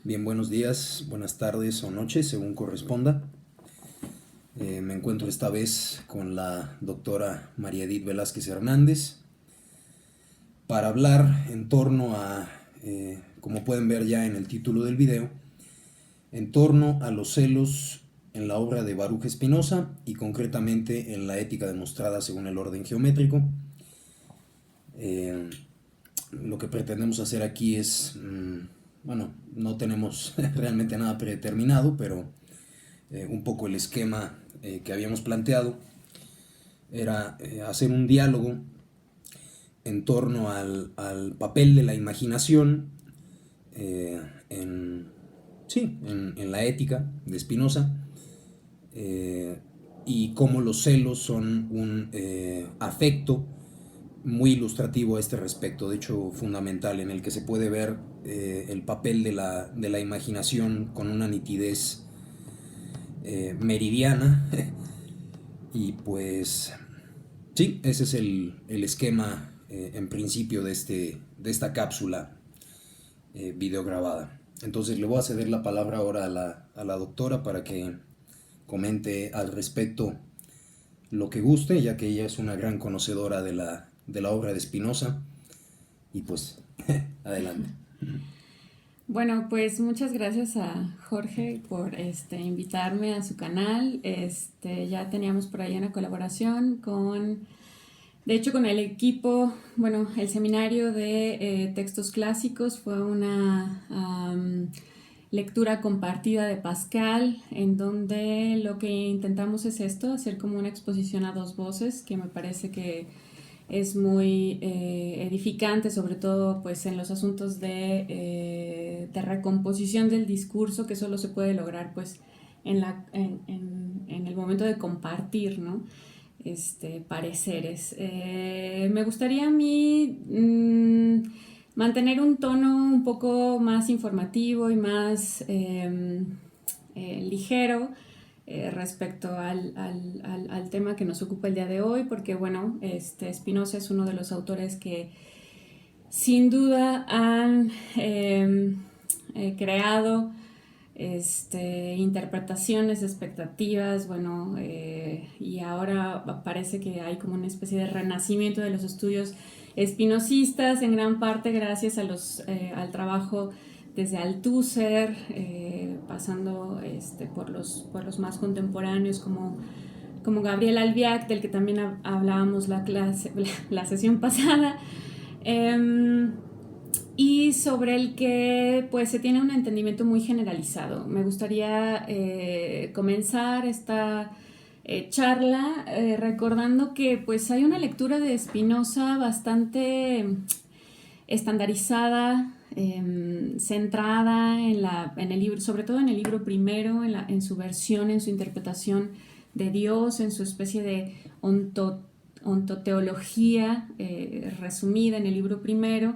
Bien, buenos días, buenas tardes o noches, según corresponda. Me encuentro esta vez con la doctora María Edith Velázquez Hernández para hablar en torno a, como pueden ver ya en el título del video, en torno a los celos en la obra de Baruch Spinoza y concretamente en la ética demostrada según el orden geométrico. Lo que pretendemos hacer aquí es, bueno, no tenemos realmente nada predeterminado, pero un poco el esquema que habíamos planteado era hacer un diálogo en torno al papel de la imaginación en, sí, en la ética de Spinoza y cómo los celos son un afecto muy ilustrativo a este respecto, de hecho fundamental, en el que se puede ver el papel de la imaginación con una nitidez meridiana. Y pues sí, ese es el esquema en principio de esta cápsula videograbada. Entonces le voy a ceder la palabra ahora a la doctora para que comente al respecto lo que guste, ya que ella es una gran conocedora de la obra de Spinoza. Y pues, adelante. Bueno, pues muchas gracias a Jorge por invitarme a su canal. Ya teníamos por ahí una colaboración de hecho, con el equipo, bueno, el seminario de textos clásicos fue una lectura compartida de Pascal, en donde lo que intentamos es esto, hacer como una exposición a dos voces, que me parece que es muy edificante, sobre todo pues en los asuntos de recomposición del discurso, que solo se puede lograr pues en el momento de compartir, ¿no? Pareceres. Me gustaría a mí mantener un tono un poco más informativo y más ligero respecto al tema que nos ocupa el día de hoy, porque bueno, Spinoza es uno de los autores que sin duda han creado interpretaciones, expectativas, bueno, y ahora parece que hay como una especie de renacimiento de los estudios espinocistas, en gran parte gracias al trabajo desde Althusser, pasando por los más contemporáneos como Gabriel Albiac, del que también hablábamos la sesión pasada, y sobre el que pues se tiene un entendimiento muy generalizado. Me gustaría comenzar esta charla recordando que pues hay una lectura de Spinoza bastante estandarizada, centrada en el libro, sobre todo en el libro primero, en su versión, en su interpretación de Dios, en su especie de ontoteología resumida en el libro primero.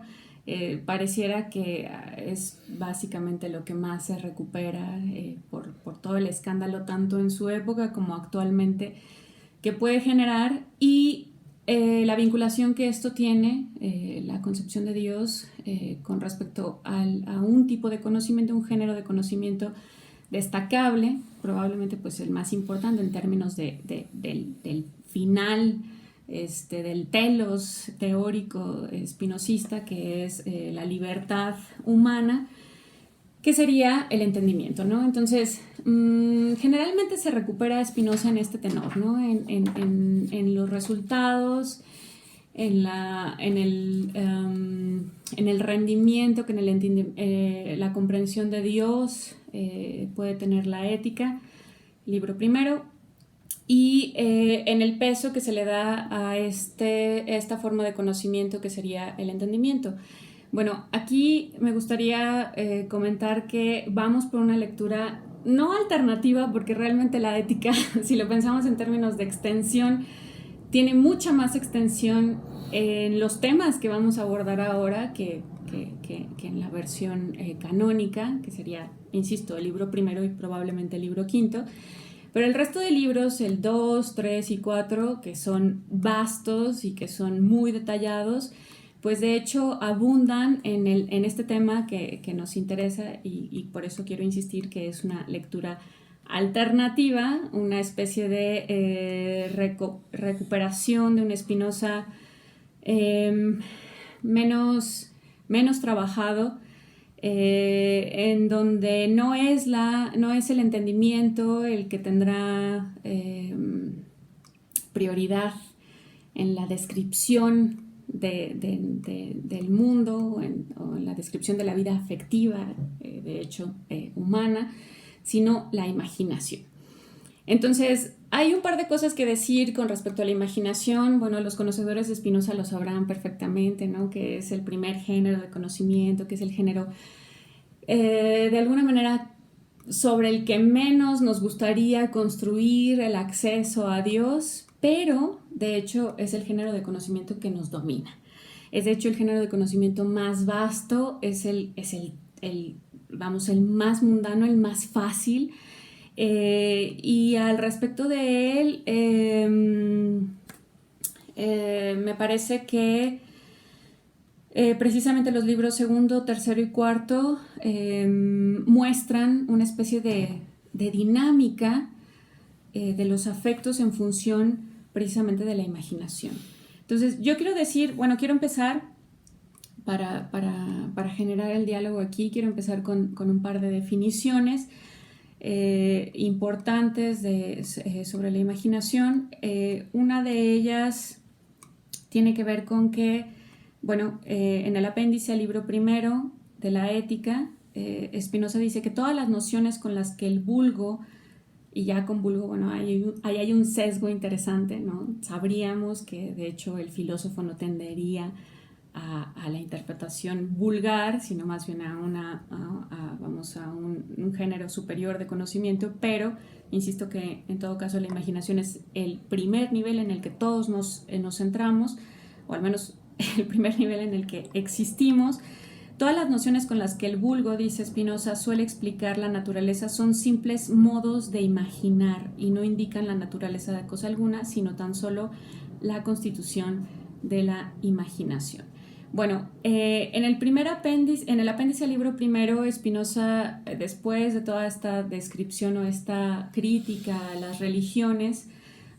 Pareciera que es básicamente lo que más se recupera por todo el escándalo, tanto en su época como actualmente, que puede generar, y la vinculación que esto tiene, la concepción de Dios, con respecto a un tipo de conocimiento, un género de conocimiento destacable, probablemente pues el más importante en términos del final, del telos teórico espinosista, que es la libertad humana, que sería el entendimiento, ¿no? Entonces, generalmente se recupera Spinoza en este tenor, ¿no? En los resultados, en el rendimiento, que la comprensión de Dios puede tener la ética, libro primero, y en el peso que se le da a esta forma de conocimiento que sería el entendimiento. Bueno, aquí me gustaría comentar que vamos por una lectura no alternativa, porque realmente la ética, si lo pensamos en términos de extensión, tiene mucha más extensión en los temas que vamos a abordar ahora que en la versión canónica, que sería, insisto, el libro primero y probablemente el libro quinto. Pero el resto de libros, el 2, 3 y 4, que son vastos y que son muy detallados, pues de hecho abundan en este tema que nos interesa y por eso quiero insistir que es una lectura alternativa, una especie de recuperación de un Spinoza menos trabajado, en donde no es el entendimiento el que tendrá prioridad en la descripción del mundo o en la descripción de la vida afectiva, de hecho, humana, sino la imaginación. Entonces, hay un par de cosas que decir con respecto a la imaginación. Bueno, los conocedores de Spinoza lo sabrán perfectamente, ¿no? Que es el primer género de conocimiento, que es el género, de alguna manera, sobre el que menos nos gustaría construir el acceso a Dios, pero de hecho es el género de conocimiento que nos domina. Es de hecho el género de conocimiento más vasto, es el más mundano, el más fácil. Y al respecto de él, me parece que precisamente los libros segundo, tercero y cuarto muestran una especie de dinámica de los afectos en función precisamente de la imaginación. Entonces, yo quiero empezar para generar el diálogo aquí, quiero empezar con un par de definiciones importantes sobre la imaginación. Una de ellas tiene que ver con que, en el apéndice al libro primero de la Ética, Spinoza dice que todas las nociones con las que el vulgo, y ya con vulgo, ahí hay un sesgo interesante, ¿no? Sabríamos que de hecho el filósofo no tendería a la interpretación vulgar, sino más bien a un género superior de conocimiento, pero insisto que en todo caso la imaginación es el primer nivel en el que todos nos centramos, o al menos el primer nivel en el que existimos. Todas las nociones con las que el vulgo, dice Spinoza, suele explicar la naturaleza son simples modos de imaginar y no indican la naturaleza de cosa alguna, sino tan solo la constitución de la imaginación. Bueno, en el apéndice al libro primero, Spinoza, después de toda esta descripción o esta crítica a las religiones,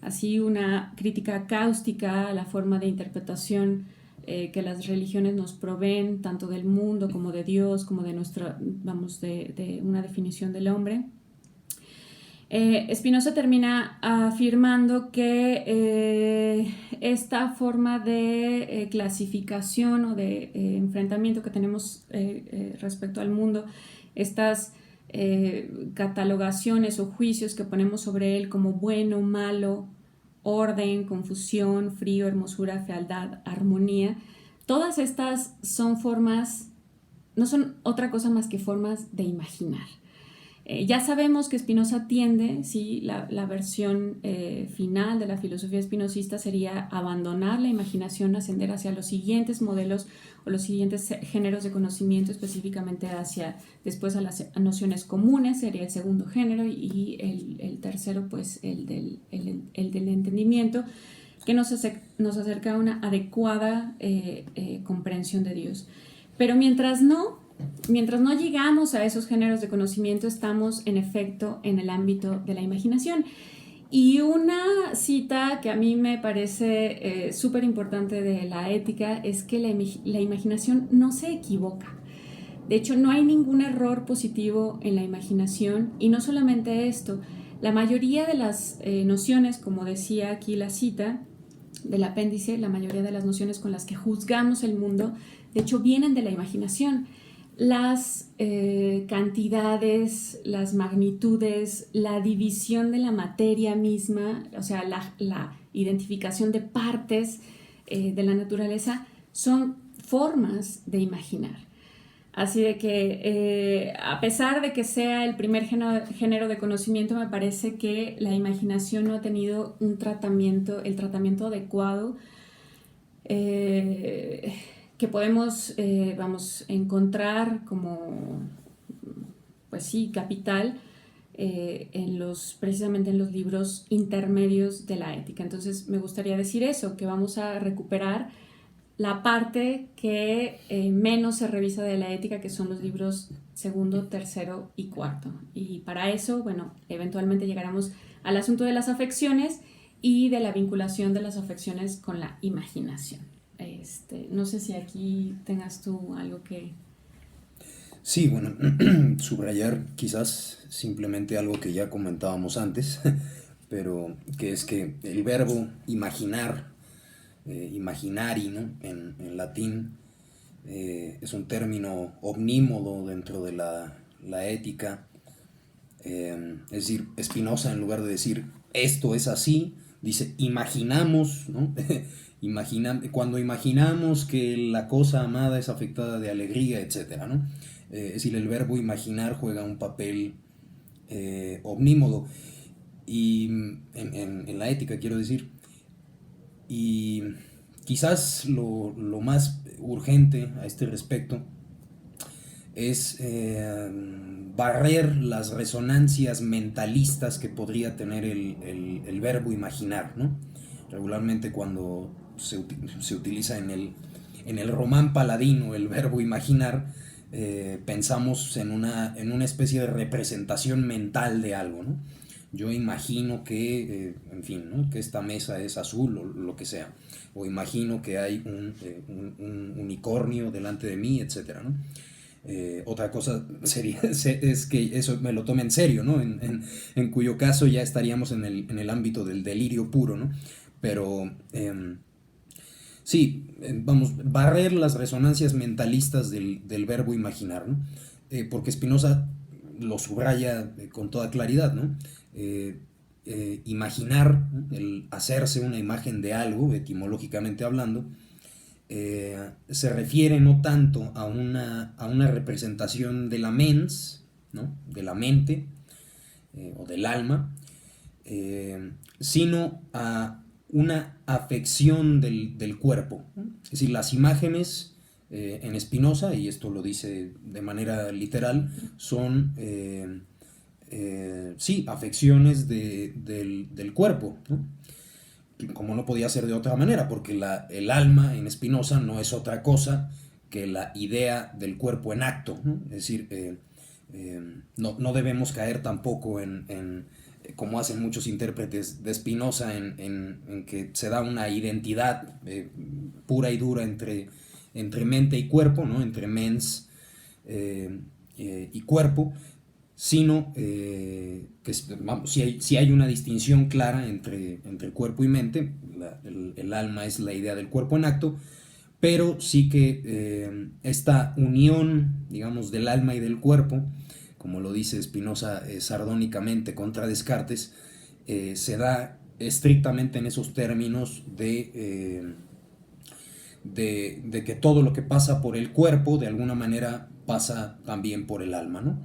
así una crítica cáustica a la forma de interpretación que las religiones nos proveen, tanto del mundo como de Dios, como de de una definición del hombre. Spinoza termina afirmando que esta forma de clasificación o de enfrentamiento que tenemos respecto al mundo, estas catalogaciones o juicios que ponemos sobre él como bueno, malo, orden, confusión, frío, hermosura, fealdad, armonía, todas estas son formas, no son otra cosa más que formas de imaginar. Ya sabemos que Spinoza tiende, ¿sí? La versión final de la filosofía spinozista sería abandonar la imaginación, ascender hacia los siguientes modelos o los siguientes géneros de conocimiento, específicamente después a las nociones comunes, sería el segundo género, y el tercero, pues el del entendimiento, que nos acerca a una adecuada comprensión de Dios. Pero mientras no llegamos a esos géneros de conocimiento, estamos en efecto en el ámbito de la imaginación. Y una cita que a mí me parece súper importante de la Ética es que la imaginación no se equivoca. De hecho, no hay ningún error positivo en la imaginación, y no solamente esto, la mayoría de las nociones, como decía aquí la cita del apéndice, la mayoría de las nociones con las que juzgamos el mundo, de hecho, vienen de la imaginación. Las cantidades, las magnitudes, la división de la materia misma, o sea, la identificación de partes de la naturaleza, son formas de imaginar. Así de que, a pesar de que sea el primer género de conocimiento, me parece que la imaginación no ha tenido el tratamiento adecuado que podemos encontrar como, pues sí, capital precisamente en los libros intermedios de la Ética. Entonces me gustaría decir eso, que vamos a recuperar la parte que menos se revisa de la ética, que son los libros segundo, tercero y cuarto. Y para eso, bueno, eventualmente llegaremos al asunto de las afecciones y de la vinculación de las afecciones con la imaginación. No sé si aquí tengas tú algo que... Sí, bueno, subrayar quizás simplemente algo que ya comentábamos antes, pero que es que el verbo imaginar, imaginari, ¿no? En latín, es un término omnímodo dentro de la ética. Es decir, Spinoza, en lugar de decir esto es así, dice imaginamos, ¿no? Cuando imaginamos que la cosa amada es afectada de alegría, etcétera, ¿no? Es decir, el verbo imaginar juega un papel omnímodo y en la ética, quiero decir. Y quizás lo más urgente a este respecto es barrer las resonancias mentalistas que podría tener el verbo imaginar, ¿no? Regularmente cuando se utiliza en el román paladino el verbo imaginar, pensamos en una especie de representación mental de algo, ¿no? Yo imagino que, en fin, ¿no? Que esta mesa es azul o lo que sea. O imagino que hay un unicornio delante de mí, etcétera, ¿no? Otra cosa sería es que eso me lo tome en serio, ¿no? En cuyo caso ya estaríamos en el ámbito del delirio puro, ¿no? Pero sí, vamos, barrer las resonancias mentalistas del verbo imaginar, ¿no? Porque Spinoza lo subraya con toda claridad, ¿no? Imaginar, ¿no? El hacerse una imagen de algo, etimológicamente hablando, se refiere no tanto a una representación de la mens, ¿no? De la mente o del alma, sino a una afección del cuerpo. Es decir, las imágenes en Spinoza, y esto lo dice de manera literal, son sí, afecciones del cuerpo, ¿no? Como no podía ser de otra manera, porque el alma en Spinoza no es otra cosa que la idea del cuerpo en acto, ¿no? Es decir, no debemos caer tampoco como hacen muchos intérpretes de Spinoza, en que se da una identidad pura y dura entre mente y cuerpo, ¿no? Entre mens y cuerpo, sino que vamos, si hay una distinción clara entre cuerpo y mente. El alma es la idea del cuerpo en acto, pero sí que esta unión, digamos, del alma y del cuerpo, como lo dice Spinoza sardónicamente contra Descartes, se da estrictamente en esos términos de que todo lo que pasa por el cuerpo de alguna manera pasa también por el alma, ¿no?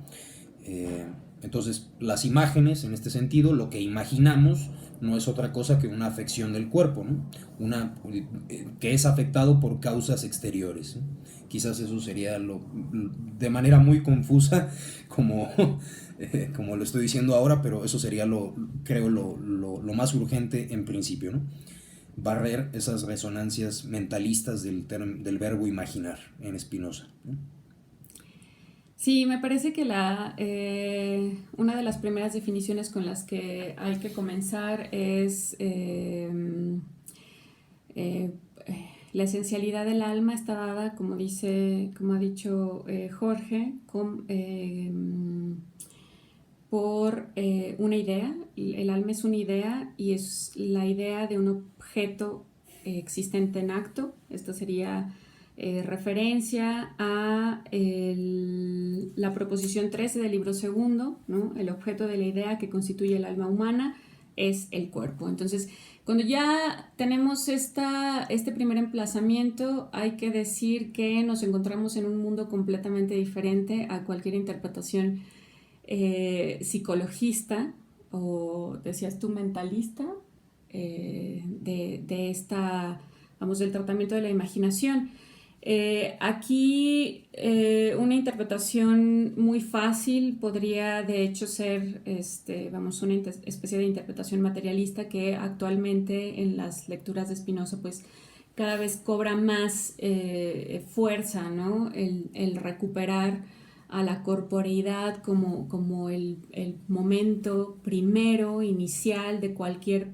Entonces, las imágenes, en este sentido, lo que imaginamos no es otra cosa que una afección del cuerpo, ¿no? Que es afectado por causas exteriores, ¿no? Quizás eso sería de manera muy confusa, como, como lo estoy diciendo ahora, pero eso sería, creo, lo más urgente en principio, ¿no? Barrer esas resonancias mentalistas del verbo imaginar en Spinoza, ¿no? Sí, me parece que una de las primeras definiciones con las que hay que comenzar es la esencialidad del alma está dada, como ha dicho Jorge, por una idea. El alma es una idea y es la idea de un objeto existente en acto. Esto sería referencia a la proposición 13 del libro segundo, ¿no? El objeto de la idea que constituye el alma humana es el cuerpo. Entonces, cuando ya tenemos este primer emplazamiento, hay que decir que nos encontramos en un mundo completamente diferente a cualquier interpretación psicologista o, decías tú, mentalista del tratamiento de la imaginación. Aquí una interpretación muy fácil podría de hecho ser una especie de interpretación materialista que actualmente en las lecturas de Spinoza pues cada vez cobra más fuerza, ¿no? El recuperar a la corporeidad como el momento primero, inicial de cualquier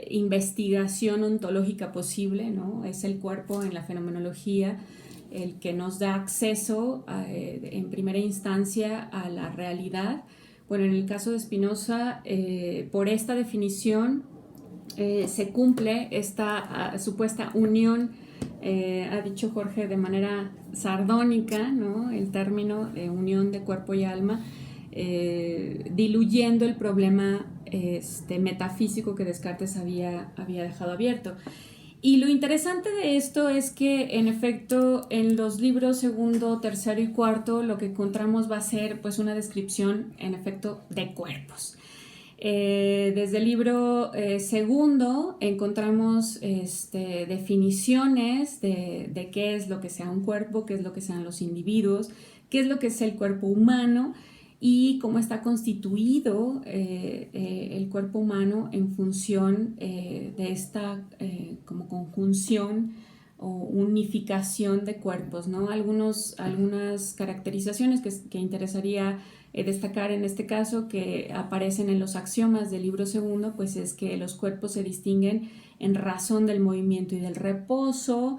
investigación ontológica posible, ¿no? Es el cuerpo en la fenomenología el que nos da acceso en primera instancia a la realidad. Bueno, en el caso de Spinoza, por esta definición se cumple esta supuesta unión, ha dicho Jorge de manera sardónica, ¿no? El término de unión de cuerpo y alma, diluyendo el problema metafísico que Descartes había dejado abierto. Y lo interesante de esto es que, en efecto, en los libros segundo, tercero y cuarto, lo que encontramos va a ser pues una descripción, en efecto, de cuerpos. Desde el libro segundo encontramos definiciones de qué es lo que sea un cuerpo, qué es lo que sean los individuos, qué es lo que es el cuerpo humano y cómo está constituido el cuerpo humano en función de esta como conjunción o unificación de cuerpos, ¿no? Algunas caracterizaciones que interesaría destacar en este caso, que aparecen en los axiomas del libro segundo, pues es que los cuerpos se distinguen en razón del movimiento y del reposo,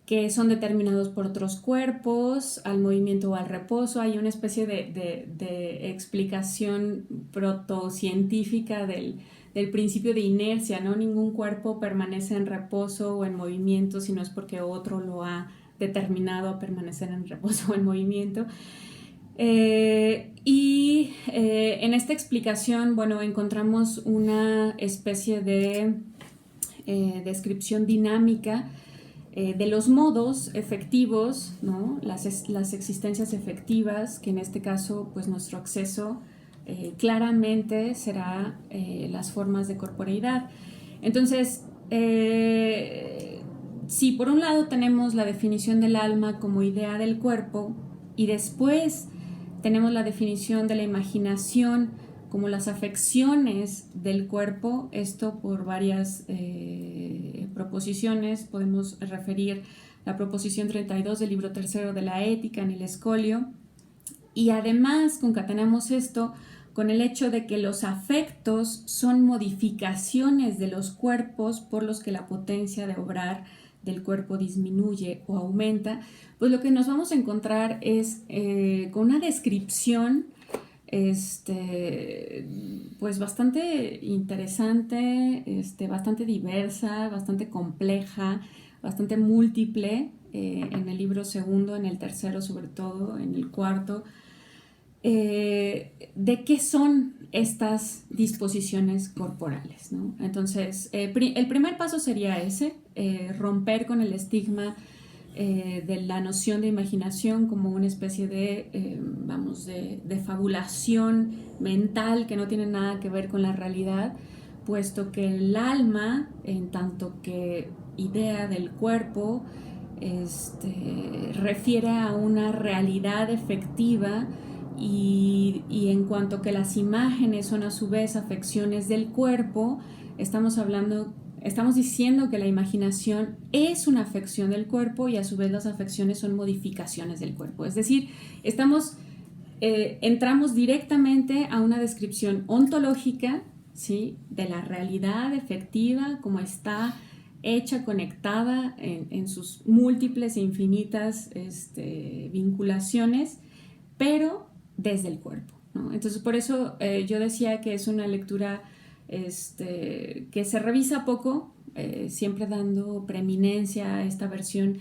que son determinados por otros cuerpos, al movimiento o al reposo. Hay una especie de explicación protocientífica del principio de inercia, ¿no? Ningún cuerpo permanece en reposo o en movimiento si no es porque otro lo ha determinado a permanecer en reposo o en movimiento. En esta explicación, bueno, encontramos una especie de descripción dinámica de los modos efectivos, ¿no? Las existencias efectivas, que en este caso, pues nuestro acceso claramente será las formas de corporeidad. Entonces, si por un lado tenemos la definición del alma como idea del cuerpo y después tenemos la definición de la imaginación como las afecciones del cuerpo, esto por varias proposiciones. Podemos referir la proposición 32 del libro tercero de la Ética en el Escolio, y además concatenamos esto con el hecho de que los afectos son modificaciones de los cuerpos por los que la potencia de obrar del cuerpo disminuye o aumenta. Pues lo que nos vamos a encontrar es con una descripción pues bastante interesante, bastante diversa, bastante compleja, bastante múltiple, en el libro segundo, en el tercero sobre todo, en el cuarto, de qué son estas disposiciones corporales, ¿no? Entonces, el primer paso sería ese, romper con el estigma de la noción de imaginación como una especie de fabulación mental que no tiene nada que ver con la realidad, puesto que el alma, en tanto que idea del cuerpo, refiere a una realidad efectiva, y en cuanto que las imágenes son a su vez afecciones del cuerpo, estamos diciendo que la imaginación es una afección del cuerpo y a su vez las afecciones son modificaciones del cuerpo. Es decir, entramos directamente a una descripción ontológica, ¿sí?, de la realidad efectiva, como está hecha, conectada en sus múltiples e infinitas vinculaciones, pero desde el cuerpo, ¿no? Entonces, por eso yo decía que es una lectura que se revisa poco, siempre dando preeminencia a esta versión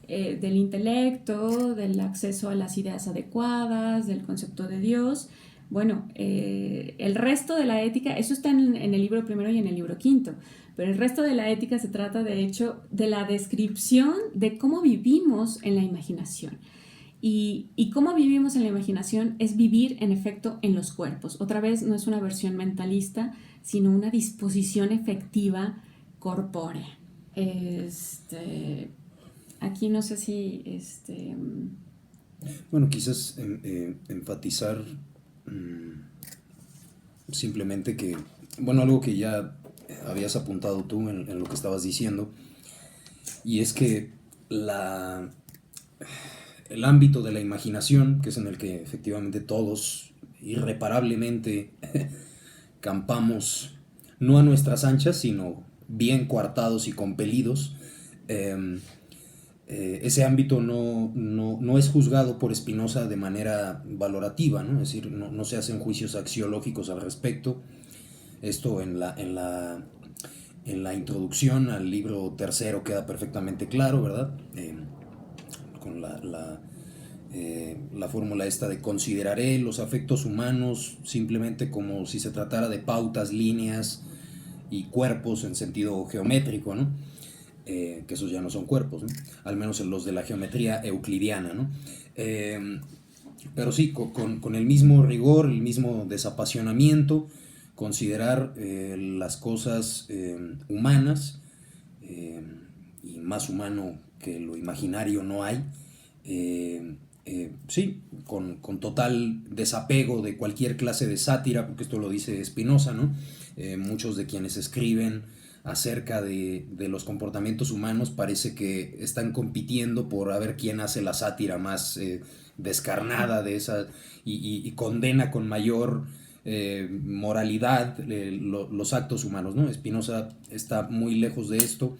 del intelecto, del acceso a las ideas adecuadas, del concepto de Dios. Bueno, el resto de la ética, eso está en el libro primero y en el libro quinto, pero el resto de la ética se trata, de hecho, de la descripción de cómo vivimos en la imaginación. Y cómo vivimos en la imaginación es vivir, en efecto, en los cuerpos. Otra vez, no es una versión mentalista, sino una disposición efectiva corpórea. Aquí no sé si... Bueno, quizás enfatizar simplemente que, bueno, algo que ya habías apuntado tú en lo que estabas diciendo, y es que el ámbito de la imaginación, que es en el que efectivamente todos irreparablemente campamos, no a nuestras anchas, sino bien coartados y compelidos, eh, ese ámbito no es juzgado por Spinoza de manera valorativa, ¿no? Es decir, no se hacen juicios axiológicos al respecto. Esto en la introducción al libro tercero queda perfectamente claro, ¿verdad? Con la fórmula esta de consideraré los afectos humanos simplemente como si se tratara de pautas, líneas y cuerpos en sentido geométrico, ¿no? Que esos ya no son cuerpos, ¿no? Al menos en los de la geometría euclidiana, ¿no? Pero sí, con el mismo rigor, el mismo desapasionamiento, considerar las cosas humanas, eh, y más humano que lo imaginario no hay, sí, con total desapego de cualquier clase de sátira, porque esto lo dice Spinoza, ¿no? Muchos de quienes escriben acerca de los comportamientos humanos parece que están compitiendo por a ver quién hace la sátira más descarnada de esa y condena con mayor moralidad los actos humanos, ¿no? Spinoza está muy lejos de esto.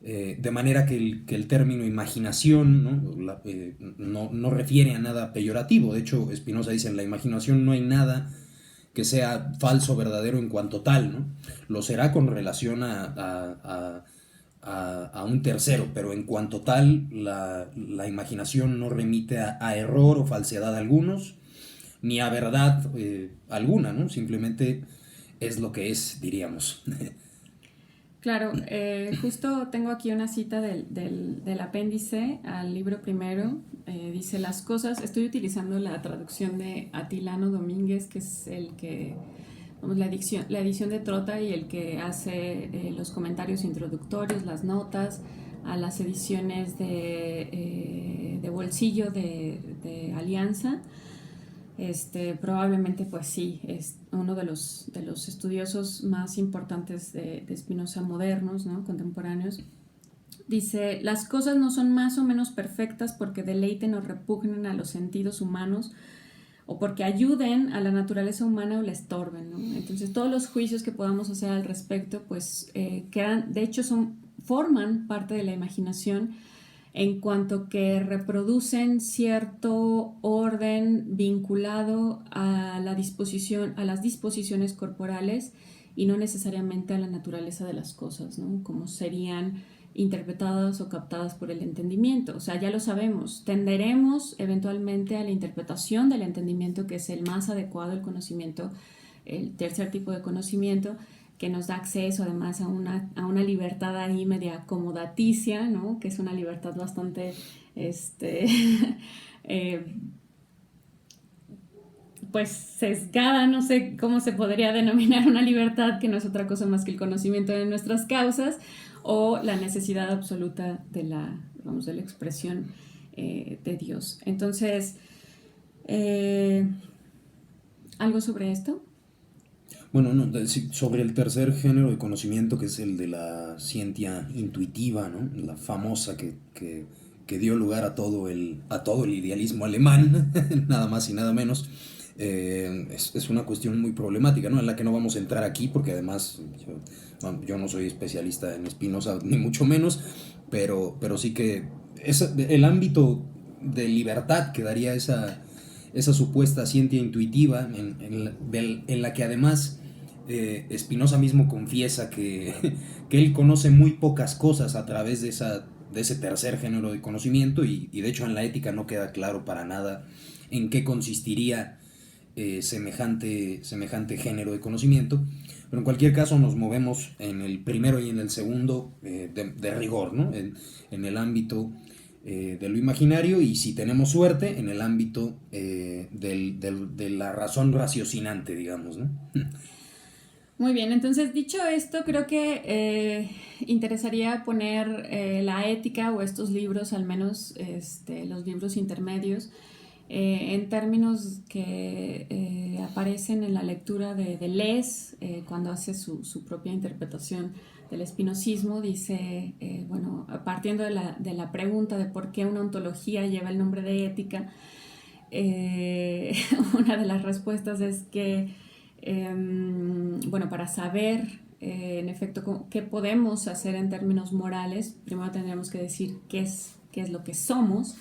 De manera que el término imaginación, no refiere a nada peyorativo. De hecho, Spinoza dice, en la imaginación no hay nada que sea falso, verdadero en cuanto tal, ¿no? Lo será con relación a un tercero, pero en cuanto tal, la imaginación no remite a error o falsedad algunos, ni a verdad alguna, ¿no? Simplemente es lo que es, diríamos. Claro, justo tengo aquí una cita del apéndice al libro primero. Dice las cosas, estoy utilizando la traducción de Atilano Domínguez, que es el que, vamos, la edición de Trota y el que hace los comentarios introductorios, las notas a las ediciones de bolsillo de Alianza. Probablemente pues sí, es uno de los estudiosos más importantes de Spinoza modernos, ¿no? Contemporáneos. Dice, las cosas no son más o menos perfectas porque deleiten o repugnen a los sentidos humanos o porque ayuden a la naturaleza humana o la estorben, ¿no? Entonces todos los juicios que podamos hacer al respecto pues quedan, de hecho forman parte de la imaginación en cuanto que reproducen cierto orden vinculado a la disposición, a las disposiciones corporales y no necesariamente a la naturaleza de las cosas, ¿no? Como serían interpretadas o captadas por el entendimiento. O sea, ya lo sabemos, tenderemos eventualmente a la interpretación del entendimiento, que es el más adecuado, el conocimiento, el tercer tipo de conocimiento, que nos da acceso además a una libertad ahí media acomodaticia, ¿no? Que es una libertad bastante, pues sesgada, no sé cómo se podría denominar una libertad que no es otra cosa más que el conocimiento de nuestras causas o la necesidad absoluta de de la expresión de Dios. Entonces, ¿algo sobre esto? Bueno, no, sobre el tercer género de conocimiento, que es el de la ciencia intuitiva, ¿no? La famosa que dio lugar a todo el idealismo alemán, nada más y nada menos, es una cuestión muy problemática, ¿no? En la que no vamos a entrar aquí, porque además yo no soy especialista en Spinoza, ni mucho menos, pero sí que el ámbito de libertad que daría esa supuesta ciencia intuitiva, en la que además Spinoza mismo confiesa que él conoce muy pocas cosas a través de ese tercer género de conocimiento y de hecho en la ética no queda claro para nada en qué consistiría semejante género de conocimiento. Pero en cualquier caso nos movemos en el primero y en el segundo de rigor, ¿no? En el ámbito de lo imaginario y, si tenemos suerte, en el ámbito de la razón raciocinante, digamos, ¿no? Muy bien, entonces dicho esto, creo que interesaría poner la ética o estos libros, al menos los libros intermedios, en términos que aparecen en la lectura de Deleuze, cuando hace su propia interpretación del espinosismo, dice, bueno, partiendo de la pregunta de por qué una ontología lleva el nombre de ética, una de las respuestas es que, bueno, para saber en efecto qué podemos hacer en términos morales, primero tendríamos que decir qué es lo que somos.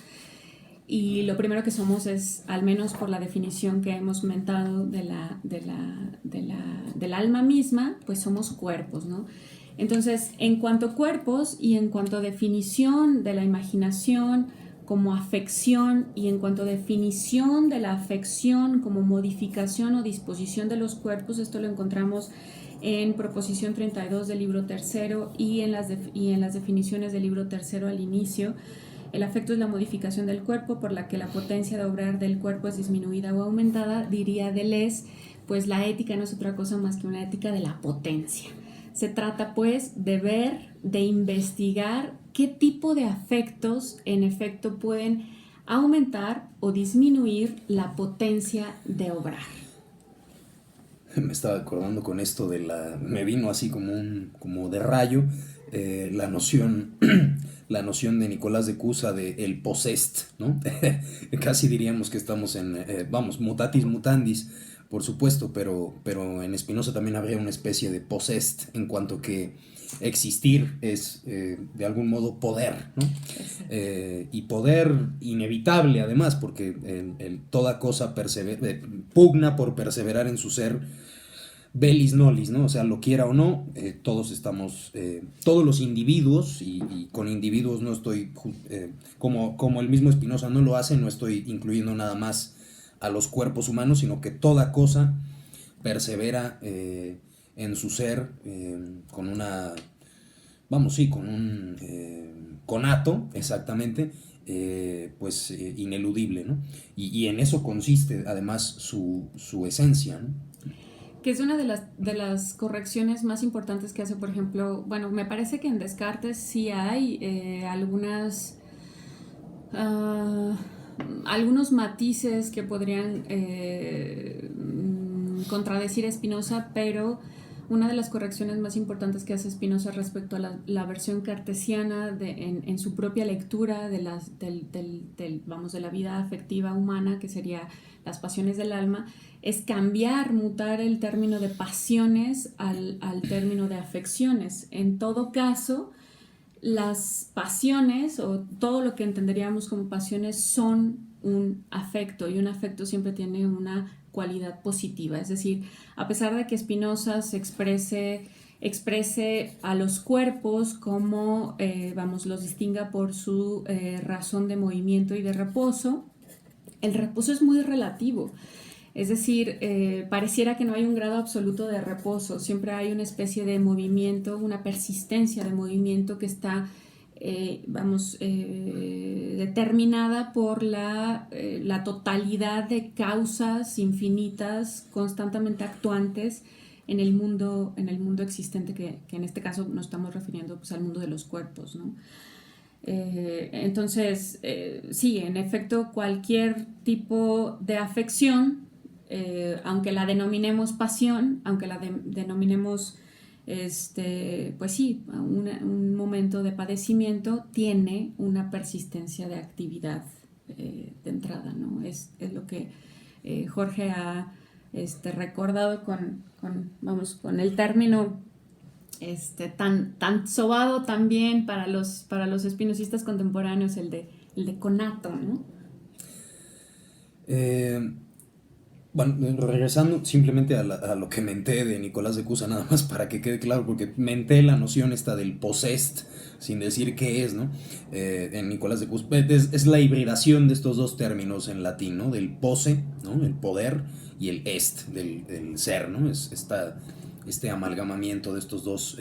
Y lo primero que somos es, al menos por la definición que hemos comentado del alma misma, pues somos cuerpos, ¿no? Entonces, en cuanto a cuerpos y en cuanto a definición de la imaginación como afección y en cuanto a definición de la afección como modificación o disposición de los cuerpos, esto lo encontramos en Proposición 32 del libro tercero y en las definiciones del libro tercero al inicio. El afecto es la modificación del cuerpo por la que la potencia de obrar del cuerpo es disminuida o aumentada, diría Deleuze, pues la ética no es otra cosa más que una ética de la potencia. Se trata pues de ver, de investigar qué tipo de afectos en efecto pueden aumentar o disminuir la potencia de obrar. Me estaba acordando con esto me vino así como de rayo, la noción, la noción de Nicolás de Cusa de el possessed, ¿no? Casi diríamos que estamos vamos, mutatis mutandis, por supuesto, pero en Spinoza también habría una especie de possessed, en cuanto que existir es de algún modo poder, ¿no? Y poder inevitable además, porque toda cosa pugna por perseverar en su ser velis nolis, ¿no? O sea, lo quiera o no, todos estamos, todos los individuos, y con individuos no estoy, como el mismo Spinoza no lo hace, no estoy incluyendo nada más a los cuerpos humanos, sino que toda cosa persevera en su ser con una, vamos, sí, con un conato, exactamente, pues ineludible, ¿no? Y en eso consiste además su esencia, ¿no? Que es una de las correcciones más importantes que hace, por ejemplo, bueno, me parece que en Descartes sí hay algunos matices que podrían contradecir a Spinoza, pero una de las correcciones más importantes que hace Spinoza respecto a la versión cartesiana en su propia lectura de la vida afectiva humana, que sería las pasiones del alma, es mutar el término de pasiones al término de afecciones. En todo caso, las pasiones o todo lo que entenderíamos como pasiones son un afecto, y un afecto siempre tiene una cualidad positiva. Es decir, a pesar de que Spinoza se exprese a los cuerpos como, los distinga por su razón de movimiento y de reposo, el reposo es muy relativo. Es decir, pareciera que no hay un grado absoluto de reposo, siempre hay una especie de movimiento, una persistencia de movimiento que está, determinada por la totalidad de causas infinitas, constantemente actuantes en el mundo existente, que en este caso nos estamos refiriendo pues, al mundo de los cuerpos, ¿no? Entonces, sí, en efecto, cualquier tipo de afección, aunque la denominemos pasión, aunque la denominemos, pues sí, un momento de padecimiento, tiene una persistencia de actividad de entrada, ¿no? Es lo que Jorge ha recordado con el término tan sobado también para los espinosistas contemporáneos, el de conato, ¿no? Bueno, regresando simplemente a lo que menté de Nicolás de Cusa, nada más para que quede claro, porque menté la noción esta del possessed, sin decir qué es, ¿no? En Nicolás de Cusa, es la hibridación de estos dos términos en latín, ¿no? Del posse, ¿no? El poder, y el est, del ser, ¿no? Este amalgamamiento de estos dos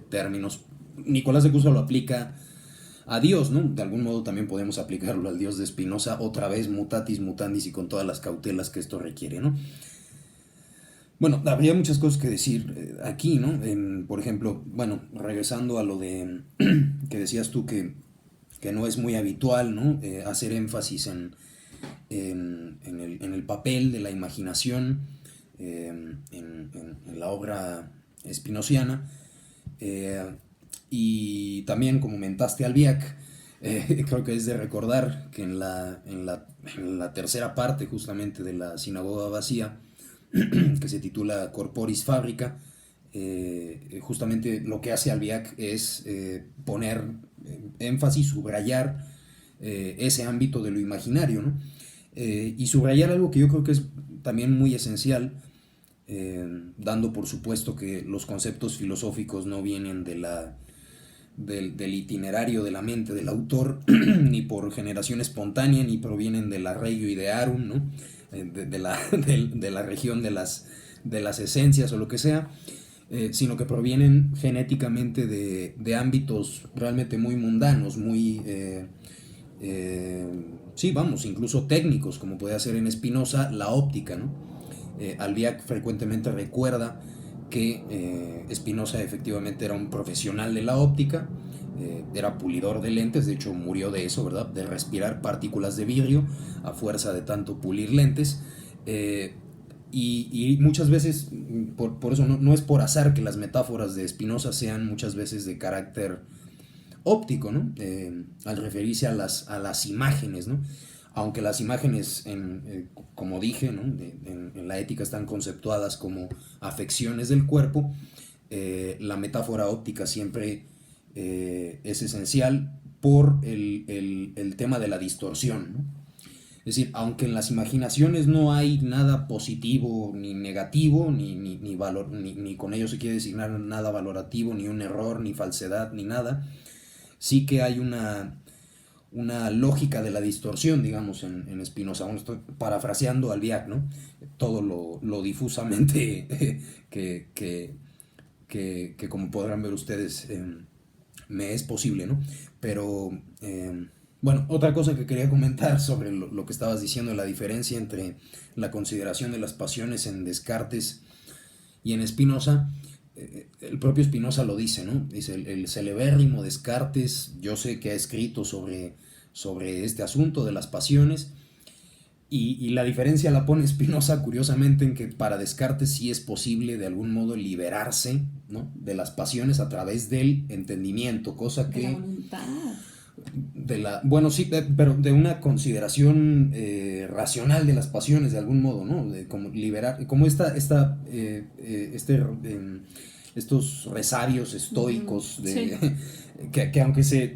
términos. Nicolás de Cusa lo aplica a Dios, ¿no? De algún modo también podemos aplicarlo al Dios de Spinoza, otra vez mutatis mutandis y con todas las cautelas que esto requiere, ¿no? Bueno, habría muchas cosas que decir aquí, ¿no? Por ejemplo, bueno, regresando a lo de que decías tú que no es muy habitual, ¿no? Hacer énfasis en el papel de la imaginación en la obra spinosiana. Y también, como mentaste Albiac, creo que es de recordar que en la tercera parte justamente de la Sinagoga Vacía, que se titula Corporis Fabrica, justamente lo que hace Albiac es poner énfasis, subrayar ese ámbito de lo imaginario, ¿no? Y subrayar algo que yo creo que es también muy esencial, dando por supuesto que los conceptos filosóficos no vienen del itinerario de la mente del autor, ni por generación espontánea, ni provienen del arreglo idearum, ¿no? De la región de las esencias o lo que sea, sino que provienen genéticamente de ámbitos realmente muy mundanos, muy, sí, vamos, incluso técnicos, como puede hacer en Spinoza la óptica, ¿no? Albiac frecuentemente recuerda que Spinoza efectivamente era un profesional de la óptica, era pulidor de lentes, de hecho murió de eso, ¿verdad? De respirar partículas de vidrio a fuerza de tanto pulir lentes. Y muchas veces, por eso no es por azar que las metáforas de Spinoza sean muchas veces de carácter óptico, ¿no? Al referirse a las imágenes, ¿no? Aunque las imágenes, como dije, ¿no? En la ética están conceptuadas como afecciones del cuerpo, la metáfora óptica siempre es esencial por el tema de la distorsión, ¿no? Es decir, aunque en las imaginaciones no hay nada positivo ni negativo, ni valor, ni con ello se quiere designar nada valorativo, ni un error, ni falsedad, ni nada, sí que hay una lógica de la distorsión, digamos, en Spinoza. Bueno, estoy parafraseando a Albiac, ¿no? Todo lo difusamente que como podrán ver ustedes, me es posible, ¿no? Pero, bueno, otra cosa que quería comentar sobre lo que estabas diciendo, la diferencia entre la consideración de las pasiones en Descartes y en Spinoza. El propio Spinoza lo dice, ¿no? Dice, el celebérrimo Descartes, yo sé que ha escrito sobre este asunto de las pasiones, y la diferencia la pone Spinoza curiosamente en que para Descartes sí es posible de algún modo liberarse, ¿no? De las pasiones a través del entendimiento, cosa De la que voluntad. bueno, sí, pero de una consideración racional de las pasiones de algún modo, ¿no? De como liberar, como estos resabios estoicos Sí. que aunque se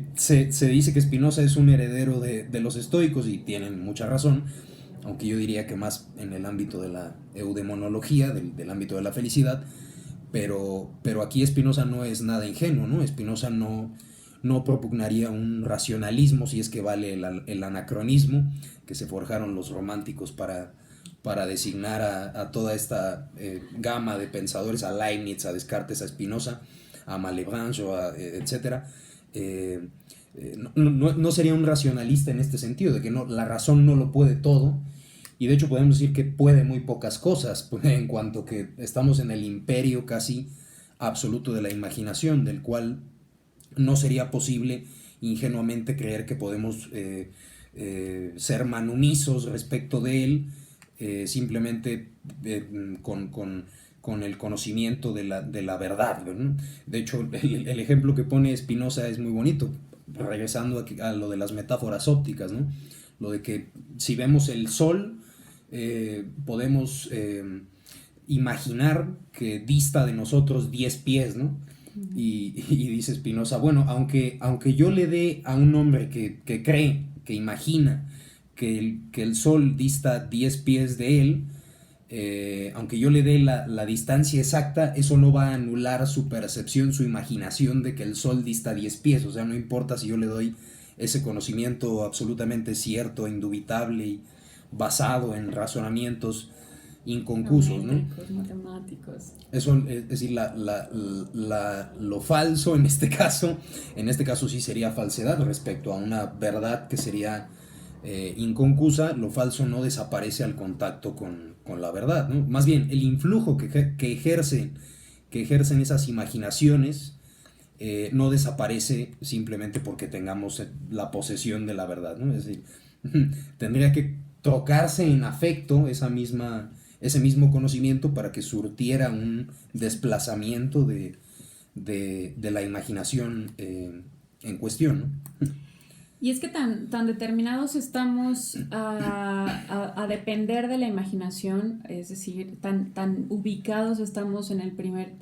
dice que Spinoza es un heredero de los estoicos y tienen mucha razón, aunque yo diría que más en el ámbito de la eudemonología, del ámbito de la felicidad, pero aquí Spinoza no es nada ingenuo, ¿no? Spinoza no propugnaría un racionalismo, si es que vale el anacronismo que se forjaron los románticos para designar a toda esta gama de pensadores, a Leibniz, a Descartes, a Spinoza, a Malebranche, etc. No sería un racionalista en este sentido, de que la razón no lo puede todo, y de hecho podemos decir que puede muy pocas cosas, en cuanto que estamos en el imperio casi absoluto de la imaginación, del cual no sería posible ingenuamente creer que podemos ser manunisos respecto de él, simplemente con el conocimiento de la verdad, ¿no? De hecho, el ejemplo que pone Spinoza es muy bonito, regresando a lo de las metáforas ópticas, ¿no? Lo de que si vemos el sol, podemos imaginar que dista de nosotros 10 pies, ¿no? Y dice Spinoza, bueno, aunque yo le dé a un hombre que cree, que imagina que el sol dista 10 pies de él, aunque yo le dé la distancia exacta, eso no va a anular su percepción, su imaginación de que el sol dista 10 pies. O sea, no importa si yo le doy ese conocimiento absolutamente cierto, indubitable y basado en razonamientos inconcusos, ¿no? Matemáticos. Eso, es decir, lo falso en este caso sí sería falsedad respecto a una verdad que sería inconcusa. Lo falso no desaparece al contacto con la verdad, ¿no? Más bien, el influjo que ejercen esas imaginaciones no desaparece simplemente porque tengamos la posesión de la verdad, ¿no? Es decir, tendría que trocarse en afecto ese mismo conocimiento para que surtiera un desplazamiento de la imaginación en cuestión, ¿no? Y es que tan determinados estamos a depender de la imaginación, es decir, tan ubicados estamos en el primer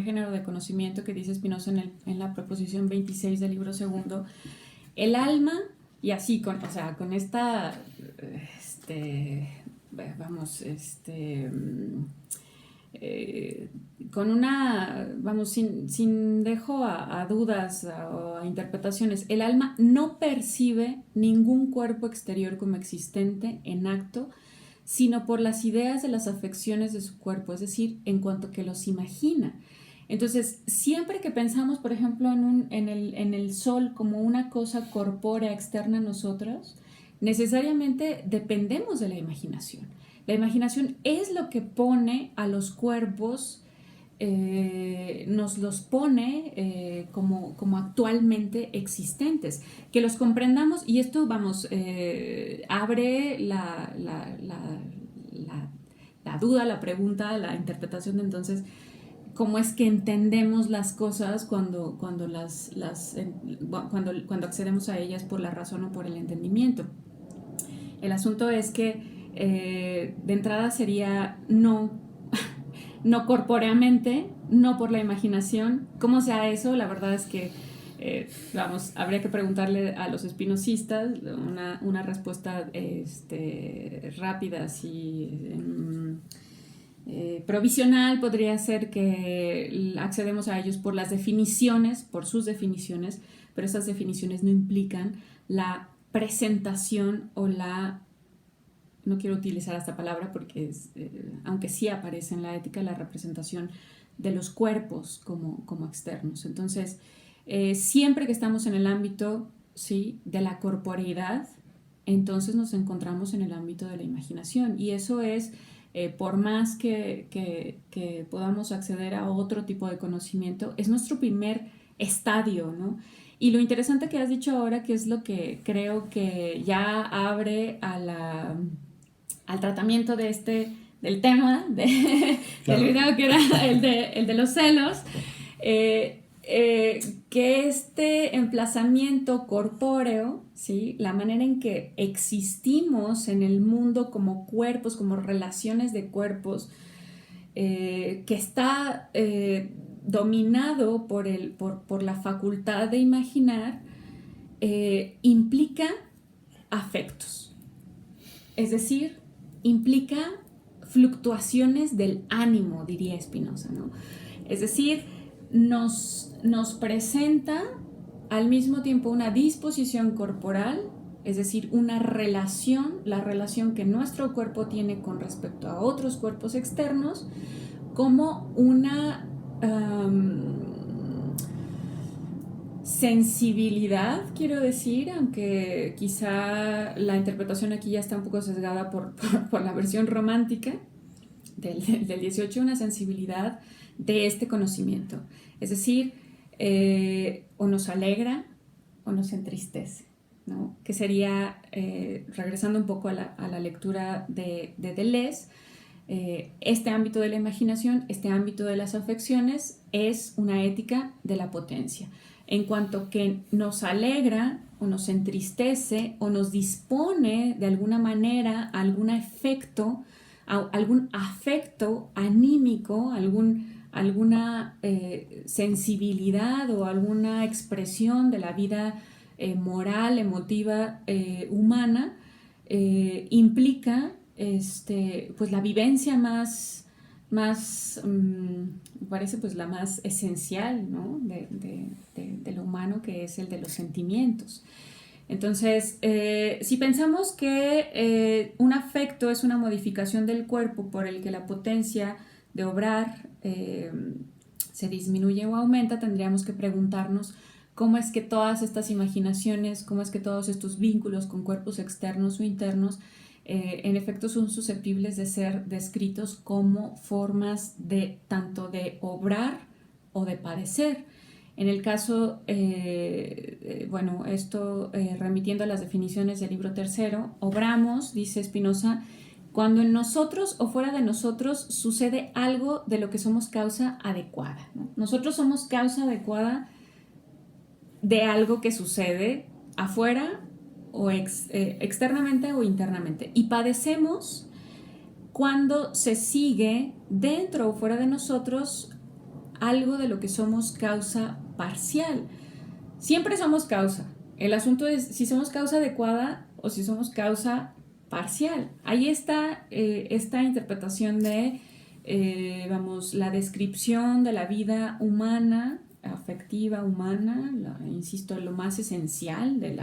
género de conocimiento que dice Spinoza en la proposición 26 del libro segundo. El alma, y así, o sea, con esta, vamos, con una, vamos, sin dejo a dudas o a interpretaciones, el alma no percibe ningún cuerpo exterior como existente en acto, sino por las ideas de las afecciones de su cuerpo, es decir, en cuanto que los imagina. Entonces, siempre que pensamos, por ejemplo, en el sol como una cosa corpórea externa a nosotros, necesariamente dependemos de la imaginación. La imaginación es lo que pone a los cuerpos, nos los pone como actualmente existentes. Que los comprendamos, y esto, vamos, abre la duda, la pregunta, la interpretación de entonces cómo es que entendemos las cosas cuando accedemos a ellas por la razón o por el entendimiento. El asunto es que de entrada sería no corpóreamente, no por la imaginación. ¿Cómo sea eso? La verdad es que, vamos, habría que preguntarle a los espinocistas una respuesta rápida, así, provisional podría ser que accedemos a ellos por las definiciones, por sus definiciones, pero esas definiciones no implican la presentación o no quiero utilizar esta palabra porque aunque sí aparece en la ética, la representación de los cuerpos como externos. Entonces, siempre que estamos en el ámbito, ¿sí?, de la corporeidad, entonces nos encontramos en el ámbito de la imaginación, y eso es, por más que podamos acceder a otro tipo de conocimiento, es nuestro primer estadio, ¿no? Y lo interesante que has dicho ahora, que es lo que creo que ya abre al tratamiento del tema Claro. del video, que era el de los celos, que este emplazamiento corpóreo, ¿sí?, la manera en que existimos en el mundo como cuerpos, como relaciones de cuerpos, que está dominado por la facultad de imaginar, implica afectos. Es decir, implica fluctuaciones del ánimo, diría Spinoza, ¿no? Es decir, nos presenta al mismo tiempo una disposición corporal, es decir, una relación, la relación que nuestro cuerpo tiene con respecto a otros cuerpos externos, como una sensibilidad, quiero decir, aunque quizá la interpretación aquí ya está un poco sesgada por la versión romántica del 18, una sensibilidad de este conocimiento. Es decir, o nos alegra o nos entristece, ¿no? Que sería, regresando un poco a la lectura de Deleuze, este ámbito de la imaginación, este ámbito de las afecciones, es una ética de la potencia. En cuanto que nos alegra o nos entristece o nos dispone de alguna manera a algún afecto anímico, alguna sensibilidad o alguna expresión de la vida moral, emotiva, humana, implica pues la vivencia más me parece pues la más esencial, ¿no?, de lo humano, que es el de los sentimientos. Entonces, si pensamos que un afecto es una modificación del cuerpo por el que la potencia de obrar se disminuye o aumenta, tendríamos que preguntarnos cómo es que todas estas imaginaciones, cómo es que todos estos vínculos con cuerpos externos o internos, en efecto son susceptibles de ser descritos como formas de tanto de obrar o de padecer. En el caso, bueno, esto remitiendo a las definiciones del libro tercero, obramos, dice Spinoza, cuando en nosotros o fuera de nosotros sucede algo de lo que somos causa adecuada, ¿no? Nosotros somos causa adecuada de algo que sucede afuera o externamente o internamente. Y padecemos cuando se sigue dentro o fuera de nosotros algo de lo que somos causa parcial. Siempre somos causa. El asunto es si somos causa adecuada o si somos causa parcial. Ahí está esta interpretación de, vamos, la descripción de la vida humana, afectiva humana, insisto, lo más esencial de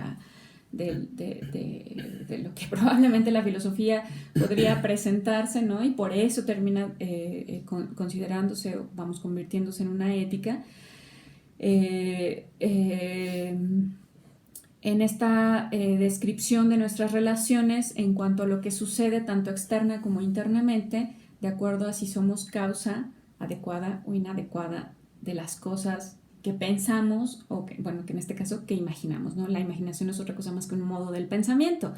lo que probablemente la filosofía podría presentarse, ¿no? Y por eso termina considerándose, vamos, convirtiéndose en una ética. En esta descripción de nuestras relaciones en cuanto a lo que sucede tanto externa como internamente, de acuerdo a si somos causa adecuada o inadecuada de las cosas que pensamos o que, bueno, que en este caso que imaginamos, ¿no? La imaginación es otra cosa más que un modo del pensamiento.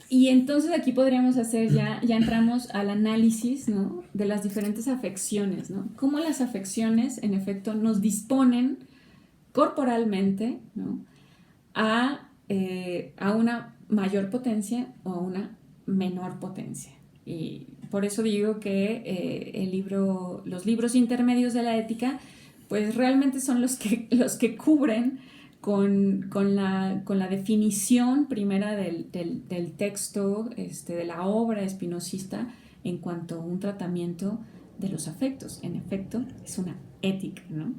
Y entonces aquí podríamos hacer ya entramos al análisis, ¿no? De las diferentes afecciones, ¿no? Cómo las afecciones en efecto nos disponen corporalmente, ¿no? A una mayor potencia o a una menor potencia. Y por eso digo que los libros intermedios de la ética pues realmente son los que cubren con la definición primera del texto, de la obra espinosista en cuanto a un tratamiento de los afectos. En efecto, es una ética, ¿no?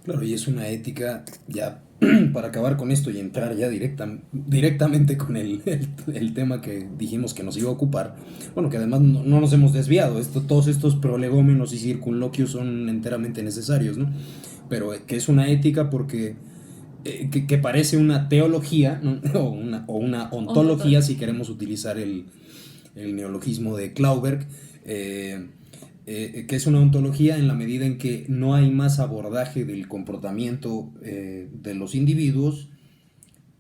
Claro, y es una ética, ya para acabar con esto y entrar ya directamente con el tema que dijimos que nos iba a ocupar, bueno, que además no nos hemos desviado, todos estos prolegómenos y circunloquios son enteramente necesarios, ¿no? Pero que es una ética porque que parece una teología, ¿no? o una ontología, si queremos utilizar el neologismo de Clauberg, que es una ontología en la medida en que no hay más abordaje del comportamiento de los individuos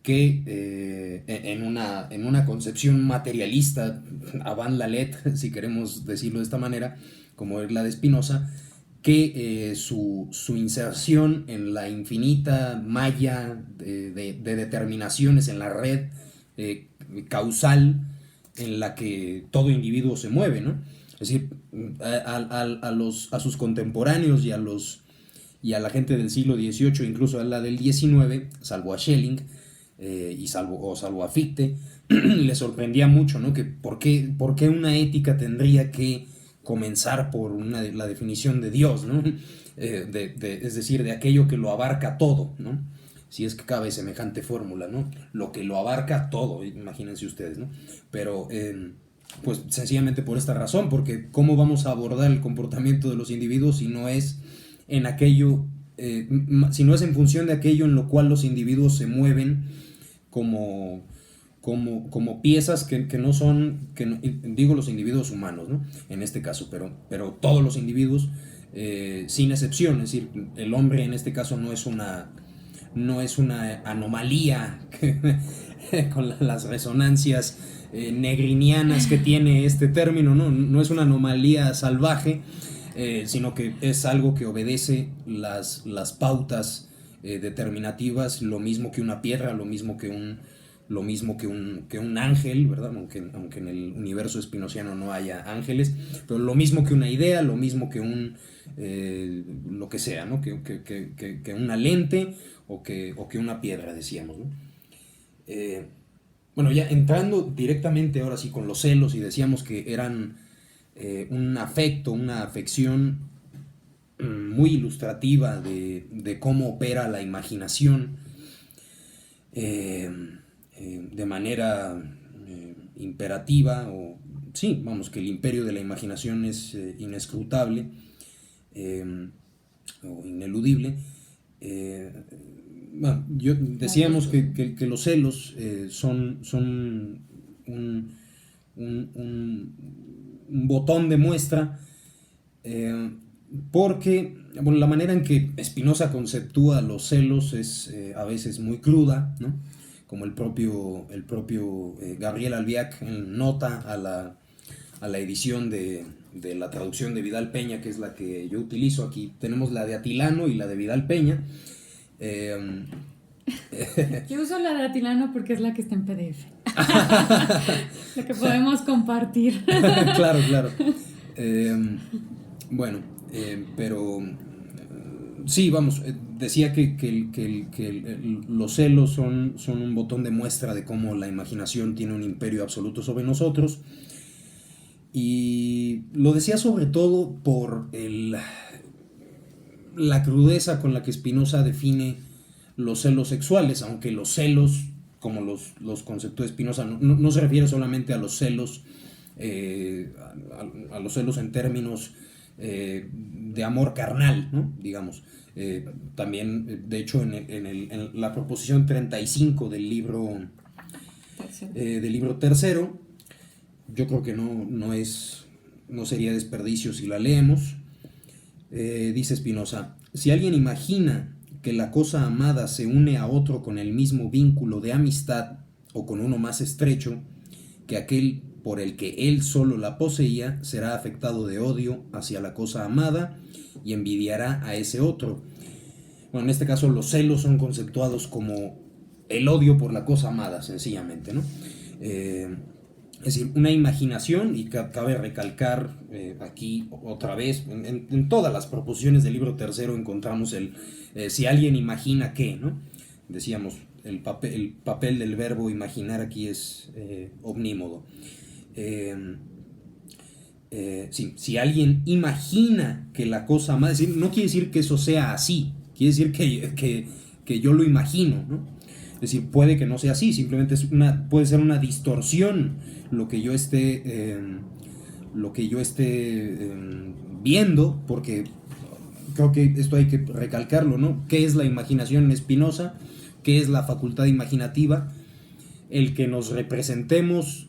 que en una concepción materialista, avant la lettre, si queremos decirlo de esta manera, como es la de Spinoza, que su inserción en la infinita malla de determinaciones, en la red causal en la que todo individuo se mueve, ¿no? Es decir, a sus contemporáneos y a la gente del siglo XVIII, incluso a la del XIX, salvo a Schelling salvo a Fichte, le sorprendía mucho, ¿no? Que ¿por qué una ética tendría que comenzar por la definición de Dios, ¿no? Es decir, de aquello que lo abarca todo, ¿no? Si es que cabe semejante fórmula, ¿no? Lo que lo abarca todo, imagínense ustedes, ¿no? Pero pues sencillamente por esta razón, porque ¿cómo vamos a abordar el comportamiento de los individuos si no es en aquello, si no es en función de aquello en lo cual los individuos se mueven como piezas que no son, digo los individuos humanos, ¿no? En este caso, pero todos los individuos, sin excepción, es decir, el hombre en este caso no es una anomalía con las resonancias negrinianas que tiene este término, no es una anomalía salvaje, sino que es algo que obedece las pautas determinativas, lo mismo que una piedra, lo mismo que un ángel, ¿verdad? Aunque en el universo spinoziano no haya ángeles, pero lo mismo que una idea, lo mismo que lo que sea, ¿no? Que una lente o que una piedra, decíamos, ¿no? Bueno, ya entrando directamente ahora sí con los celos, y decíamos que eran un afecto, una afección muy ilustrativa de cómo opera la imaginación de manera imperativa, o sí, vamos, que el imperio de la imaginación es inescrutable o ineludible. Bueno, decíamos que los celos son un botón de muestra porque bueno, la manera en que Spinoza conceptúa los celos es a veces muy cruda, ¿no? Como el propio Gabriel Albiac nota a la edición de la traducción de Vidal Peña, que es la que yo utilizo. Aquí tenemos la de Atilano y la de Vidal Peña. Yo uso la de Atilano porque es la que está en PDF. La que podemos compartir. Claro, claro. Bueno, pero sí, vamos, decía que los celos son un botón de muestra de cómo la imaginación tiene un imperio absoluto sobre nosotros. Y lo decía sobre todo por la crudeza con la que Spinoza define los celos sexuales, aunque los celos, como los conceptúa Spinoza, no se refiere solamente a los celos, a los celos en términos de amor carnal, ¿no? Digamos. También, de hecho, en la proposición 35 del libro tercero, yo creo que no sería desperdicio si la leemos. Dice Spinoza: si alguien imagina que la cosa amada se une a otro con el mismo vínculo de amistad o con uno más estrecho que aquel por el que él solo la poseía, será afectado de odio hacia la cosa amada y envidiará a ese otro. Bueno, en este caso los celos son conceptuados como el odio por la cosa amada, sencillamente, ¿no? Es decir, una imaginación, y cabe recalcar aquí otra vez, en todas las proposiciones del libro tercero encontramos si alguien imagina que, ¿no? Decíamos, el papel del verbo imaginar aquí es omnímodo. Sí, si alguien imagina que la cosa amada, es decir, no quiere decir que eso sea así, quiere decir que yo lo imagino, ¿no? Es decir, puede que no sea así, simplemente puede ser una distorsión lo que yo esté viendo, porque creo que esto hay que recalcarlo, ¿no? ¿Qué es la imaginación en Spinoza? ¿Qué es la facultad imaginativa? El que nos representemos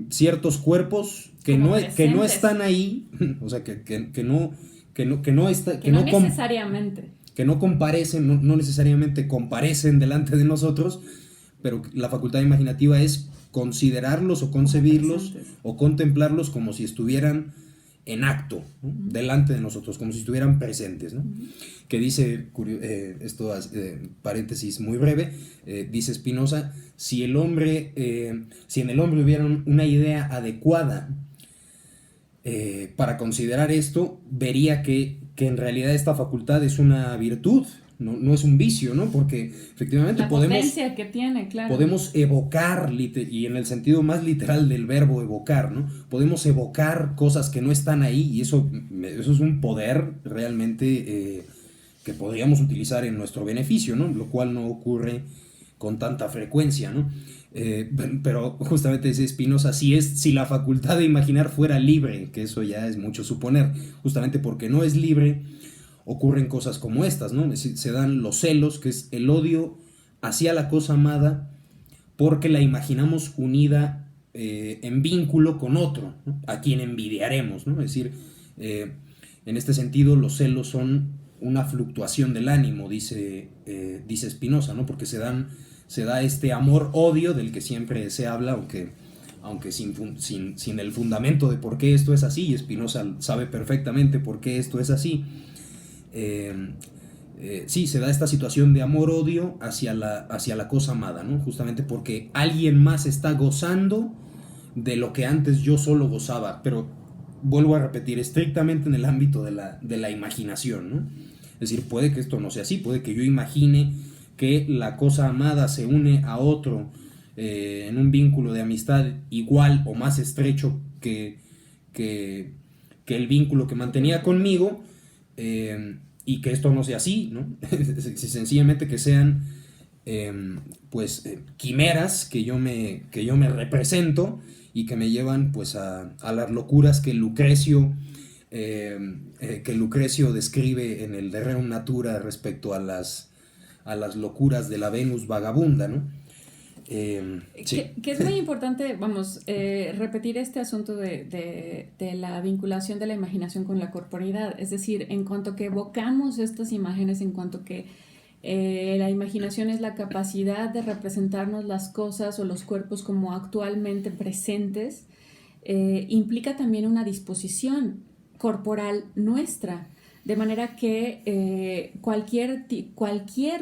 ciertos cuerpos que no están ahí, o sea, que no necesariamente. Que no comparecen, no necesariamente comparecen delante de nosotros, pero la facultad imaginativa es considerarlos o concebirlos o contemplarlos como si estuvieran en acto, ¿no? Delante de nosotros, como si estuvieran presentes, ¿no? Que dice, esto paréntesis muy breve, dice Spinoza: si en el hombre hubiera una idea adecuada para considerar esto, vería que en realidad esta facultad es una virtud, no es un vicio, ¿no? Porque efectivamente la potencia que tiene, claro. Podemos evocar, y en el sentido más literal del verbo evocar, ¿no? Podemos evocar cosas que no están ahí, y eso es un poder realmente que podríamos utilizar en nuestro beneficio, ¿no? Lo cual no ocurre con tanta frecuencia, ¿no? Pero justamente dice Spinoza, si la facultad de imaginar fuera libre, que eso ya es mucho suponer, justamente porque no es libre, ocurren cosas como estas, ¿no? Es decir, se dan los celos, que es el odio hacia la cosa amada, porque la imaginamos unida en vínculo con otro, ¿no? A quien envidiaremos, ¿no? Es decir, en este sentido los celos son una fluctuación del ánimo, dice Spinoza, ¿no? Porque se da este amor-odio del que siempre se habla, aunque sin el fundamento de por qué esto es así, y Spinoza sabe perfectamente por qué esto es así. Sí, se da esta situación de amor-odio hacia la cosa amada, ¿no? Justamente porque alguien más está gozando de lo que antes yo solo gozaba, pero vuelvo a repetir, estrictamente en el ámbito de la imaginación, ¿no? Es decir, puede que esto no sea así, puede que yo imagine que la cosa amada se une a otro en un vínculo de amistad igual o más estrecho que el vínculo que mantenía conmigo, y que esto no sea así, ¿no? Sencillamente que sean quimeras que yo me represento y que me llevan pues a las locuras que Lucrecio describe en el De Rerum Natura respecto a las locuras de la Venus vagabunda, ¿no? Sí. Que es muy importante, vamos, repetir este asunto de la vinculación de la imaginación con la corporeidad. Es decir, en cuanto que evocamos estas imágenes, en cuanto que la imaginación es la capacidad de representarnos las cosas o los cuerpos como actualmente presentes, implica también una disposición corporal nuestra. De manera que cualquier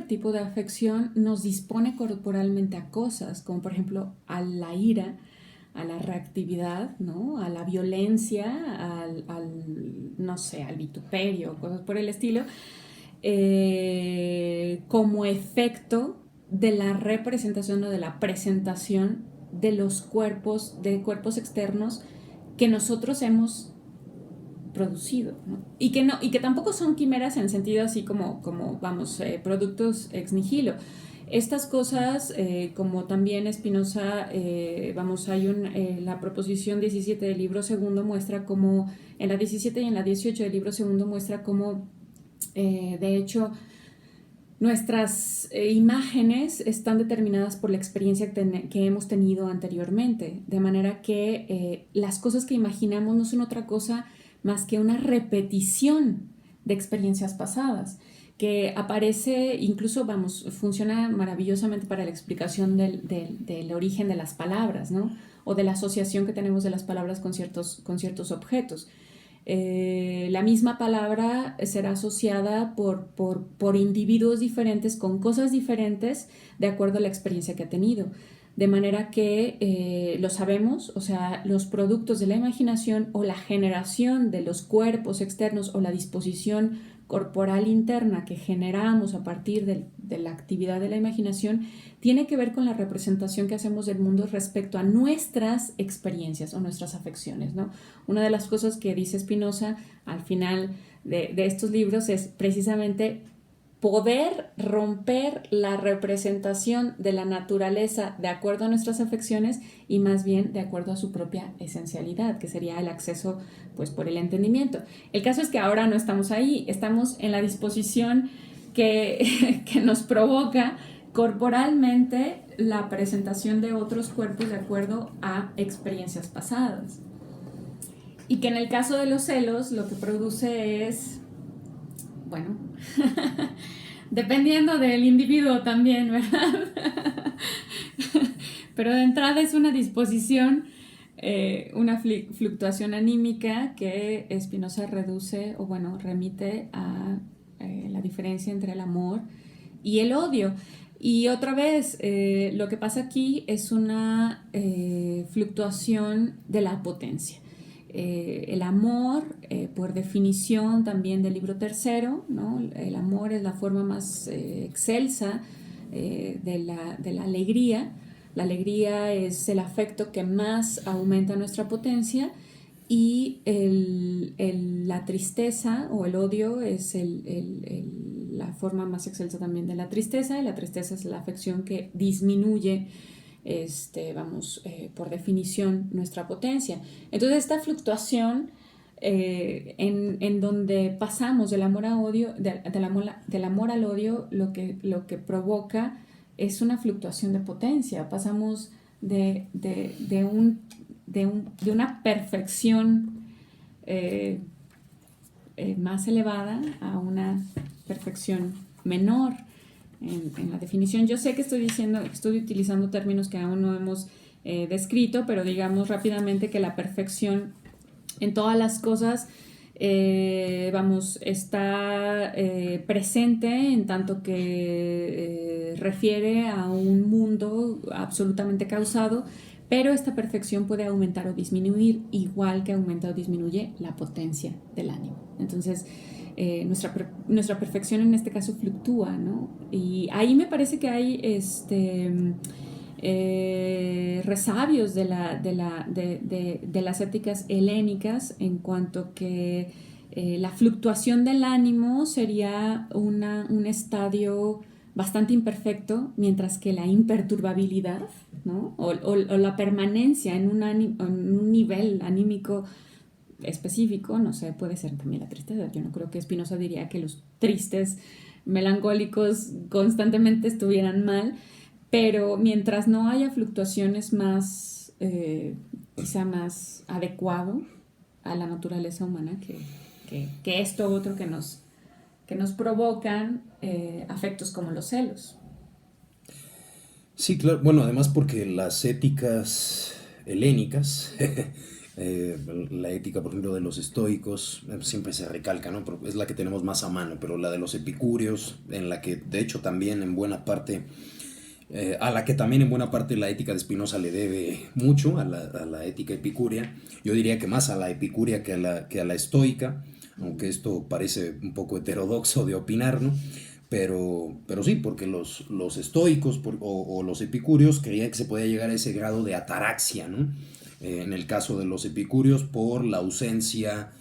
tipo de afección nos dispone corporalmente a cosas, como por ejemplo a la ira, a la reactividad, ¿no? A la violencia, no sé, al vituperio, cosas por el estilo, como efecto de la representación o de la presentación de los cuerpos externos que nosotros hemos producido, ¿no? Y que tampoco son quimeras en sentido así como vamos, productos ex nihilo. Estas cosas, como también Spinoza, vamos, la proposición 17 del libro segundo muestra como, en la 17 y en la 18 del libro segundo muestra como, de hecho, nuestras imágenes están determinadas por la experiencia que hemos tenido anteriormente, de manera que las cosas que imaginamos no son otra cosa más que una repetición de experiencias pasadas, que aparece, incluso, vamos, funciona maravillosamente para la explicación del origen de las palabras, ¿no? O de la asociación que tenemos de las palabras con ciertos objetos. La misma palabra será asociada por individuos diferentes con cosas diferentes de acuerdo a la experiencia que ha tenido. De manera que lo sabemos, o sea, los productos de la imaginación o la generación de los cuerpos externos o la disposición corporal interna que generamos a partir de la actividad de la imaginación tiene que ver con la representación que hacemos del mundo respecto a nuestras experiencias o nuestras afecciones, ¿no? Una de las cosas que dice Spinoza al final de estos libros es precisamente poder romper la representación de la naturaleza de acuerdo a nuestras afecciones y más bien de acuerdo a su propia esencialidad, que sería el acceso, pues, por el entendimiento. El caso es que ahora no estamos ahí, estamos en la disposición que nos provoca corporalmente la presentación de otros cuerpos de acuerdo a experiencias pasadas. Y que en el caso de los celos lo que produce es, bueno, dependiendo del individuo también, ¿verdad? Pero de entrada es una disposición, una fluctuación anímica que Spinoza reduce, o bueno, remite a la diferencia entre el amor y el odio. Y otra vez, lo que pasa aquí es una fluctuación de la potencia. El amor, por definición también del libro tercero, ¿no? El amor es la forma más excelsa de la alegría. La alegría es el afecto que más aumenta nuestra potencia y la tristeza o el odio es la forma más excelsa también de la tristeza, y la tristeza es la afección que disminuye por definición nuestra potencia. Entonces esta fluctuación en donde pasamos del amor a odio, del amor al odio, lo que provoca es una fluctuación de potencia. Pasamos de una perfección más elevada a una perfección menor. En la definición, yo sé que estoy utilizando términos que aún no hemos descrito, pero digamos rápidamente que la perfección en todas las cosas está presente en tanto que refiere a un mundo absolutamente causado, pero esta perfección puede aumentar o disminuir, igual que aumenta o disminuye la potencia del ánimo. Entonces, nuestra perfección en este caso fluctúa, ¿no? Y ahí me parece que hay resabios de las éticas helénicas, en cuanto que la fluctuación del ánimo sería un estadio bastante imperfecto, mientras que la imperturbabilidad, ¿no? o la permanencia en un nivel anímico específico, no sé, puede ser también la tristeza. Yo no creo que Spinoza diría que los tristes, melancólicos constantemente estuvieran mal, pero mientras no haya fluctuaciones más, quizá más adecuado a la naturaleza humana que esto otro que nos provocan afectos como los celos. Sí, claro. Bueno, además porque las éticas helénicas, la ética, por ejemplo, de los estoicos, siempre se recalca, ¿no? Pero es la que tenemos más a mano, pero la de los epicúreos, en la que de hecho también en buena parte, a la que también en buena parte la ética de Spinoza le debe mucho, a la ética epicúrea. Yo diría que más a la epicúrea que a la estoica, aunque esto parece un poco heterodoxo de opinar, ¿no? Pero sí, porque los estoicos o los epicúreos creían que se podía llegar a ese grado de ataraxia, ¿no? En el caso de los epicúreos, por la ausencia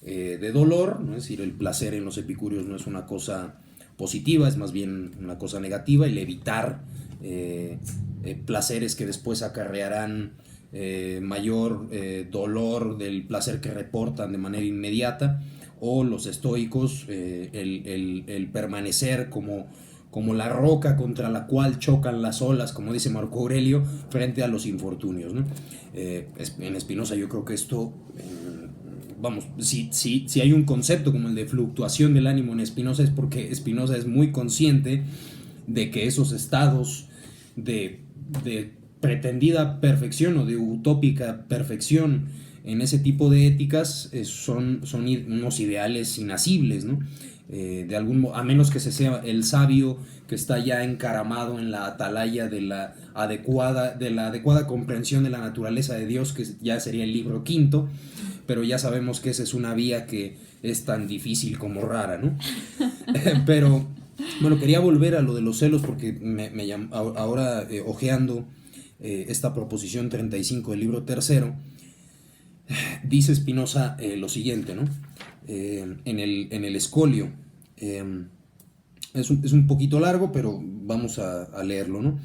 de dolor, ¿no? Es decir, el placer en los epicúreos no es una cosa positiva, es más bien una cosa negativa, el evitar placeres que después acarrearán mayor dolor del placer que reportan de manera inmediata, o los estoicos, el permanecer como la roca contra la cual chocan las olas, como dice Marco Aurelio, frente a los infortunios, ¿no? En Spinoza yo creo que esto, vamos, si hay un concepto como el de fluctuación del ánimo en Spinoza, es porque Spinoza es muy consciente de que esos estados de pretendida perfección o de utópica perfección en ese tipo de éticas son unos ideales inasibles, ¿no? A menos que se sea el sabio que está ya encaramado en la atalaya de la adecuada comprensión de la naturaleza de Dios, que ya sería el libro quinto, pero ya sabemos que esa es una vía que es tan difícil como rara, ¿no? Pero bueno, quería volver a lo de los celos porque ahora hojeando esta proposición 35 del libro tercero, dice Spinoza lo siguiente, ¿no? En el Escolio, es un poquito largo, pero vamos a leerlo, ¿no?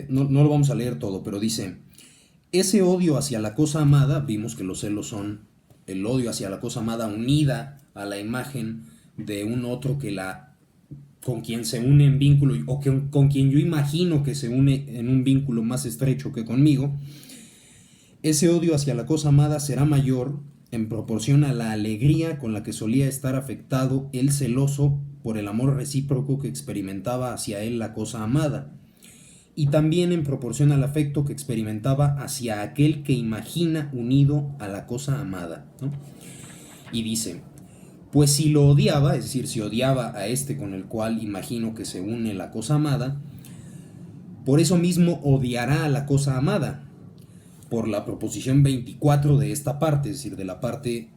No lo vamos a leer todo, pero dice: ese odio hacia la cosa amada, vimos que los celos son el odio hacia la cosa amada unida a la imagen de un otro con quien se une en vínculo, o con quien yo imagino que se une en un vínculo más estrecho que conmigo. Ese odio hacia la cosa amada será mayor en proporción a la alegría con la que solía estar afectado el celoso por el amor recíproco que experimentaba hacia él la cosa amada, y también en proporción al afecto que experimentaba hacia aquel que imagina unido a la cosa amada, ¿no? Y dice: pues si lo odiaba, es decir, si odiaba a este con el cual imagino que se une la cosa amada, por eso mismo odiará a la cosa amada, por la proposición 24 de esta parte, es decir, de la parte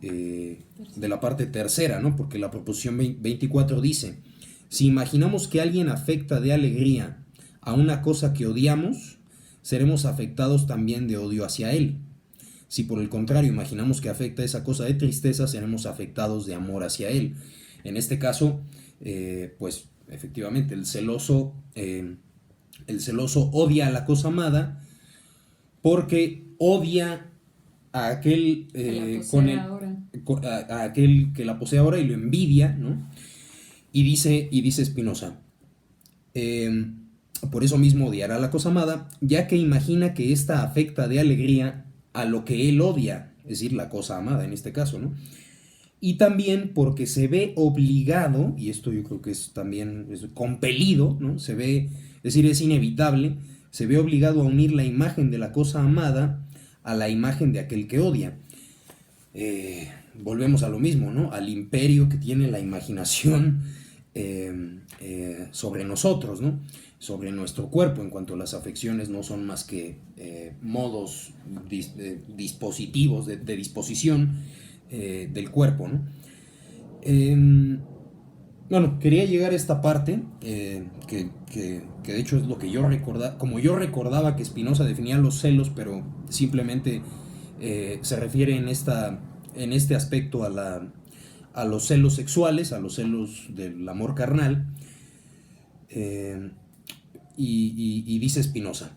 tercera, ¿no? Porque la proposición 24 dice: si imaginamos que alguien afecta de alegría a una cosa que odiamos, seremos afectados también de odio hacia él. Si por el contrario imaginamos que afecta a esa cosa de tristeza, seremos afectados de amor hacia él. En este caso, pues efectivamente el celoso odia a la cosa amada porque odia a aquel, a aquel que la posee ahora, y lo envidia, ¿no? Y dice Spinoza: por eso mismo odiará a la cosa amada, ya que imagina que ésta afecta de alegría a lo que él odia, es decir, la cosa amada en este caso, ¿no? Y también porque se ve obligado, y esto yo creo que es también compelido, ¿no? Es decir, es inevitable, se ve obligado a unir la imagen de la cosa amada a la imagen de aquel que odia. Volvemos a lo mismo, ¿no? Al imperio que tiene la imaginación sobre nosotros, ¿no? Sobre nuestro cuerpo, en cuanto las afecciones no son más que modos dispositivos de disposición del cuerpo, ¿no? Bueno, quería llegar a esta parte que de hecho es lo que yo recordaba, como yo recordaba que Spinoza definía los celos, pero simplemente se refiere en este aspecto a los celos sexuales, a los celos del amor carnal. Y dice Spinoza: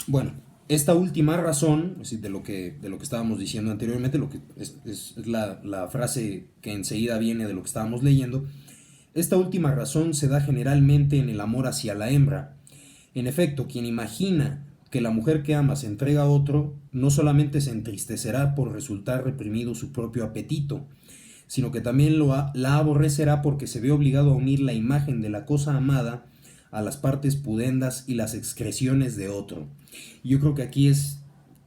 bueno, esta última razón, es decir, de lo que estábamos diciendo anteriormente, lo que es la frase que enseguida viene de lo que estábamos leyendo, Esta última razón se da generalmente en el amor hacia la hembra. En efecto, quien imagina que la mujer que ama se entrega a otro, no solamente se entristecerá por resultar reprimido su propio apetito, sino que también la aborrecerá porque se ve obligado a unir la imagen de la cosa amada a las partes pudendas y las excreciones de otro. Yo creo que aquí es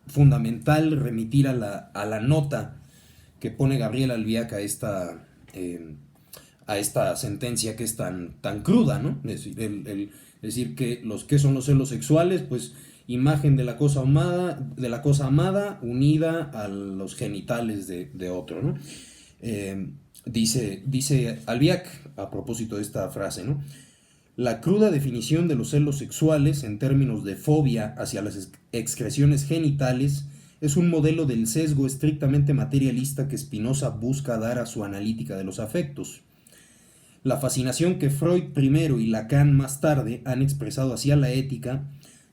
fundamental remitir a la nota que pone Gabriel Albiac a esta sentencia que es tan cruda, ¿no? Es decir, que que son los celos sexuales, pues imagen de la cosa amada unida a los genitales de otro, ¿no? Dice Albiac a propósito de esta frase, ¿no? La cruda definición de los celos sexuales en términos de fobia hacia las excreciones genitales es un modelo del sesgo estrictamente materialista que Spinoza busca dar a su analítica de los afectos. La fascinación que Freud primero y Lacan más tarde han expresado hacia la ética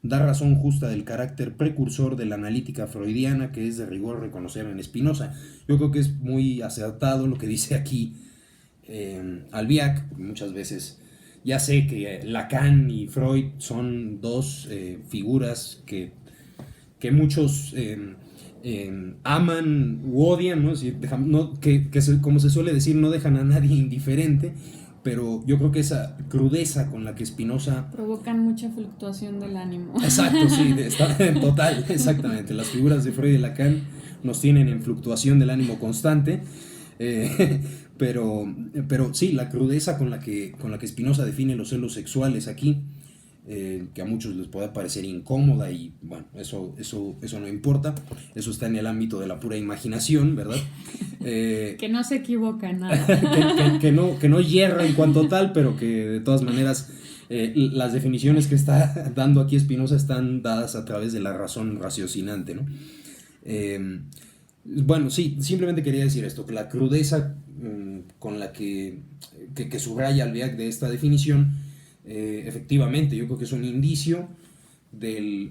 da razón justa del carácter precursor de la analítica freudiana que es de rigor reconocer en Spinoza. Yo creo que es muy acertado lo que dice aquí Albiac. Muchas veces ya sé que Lacan y Freud son dos figuras que muchos aman u odian, ¿no? Como se suele decir, no dejan a nadie indiferente, pero yo creo que esa crudeza con la que Spinoza... Provocan mucha fluctuación del ánimo. Exacto, sí, está en total, exactamente. Las figuras de Freud y Lacan nos tienen en fluctuación del ánimo constante, pero sí, la crudeza con la que Spinoza define los celos sexuales aquí, que a muchos les puede parecer incómoda y bueno, eso no importa, eso está en el ámbito de la pura imaginación, ¿verdad? Que no se equivoca en nada. que no hierra en cuanto tal, pero que de todas maneras las definiciones que está dando aquí Spinoza están dadas a través de la razón raciocinante, ¿no? Bueno, sí, simplemente quería decir esto, que la crudeza con la que subraya Albiac de esta definición, efectivamente, yo creo que es un indicio de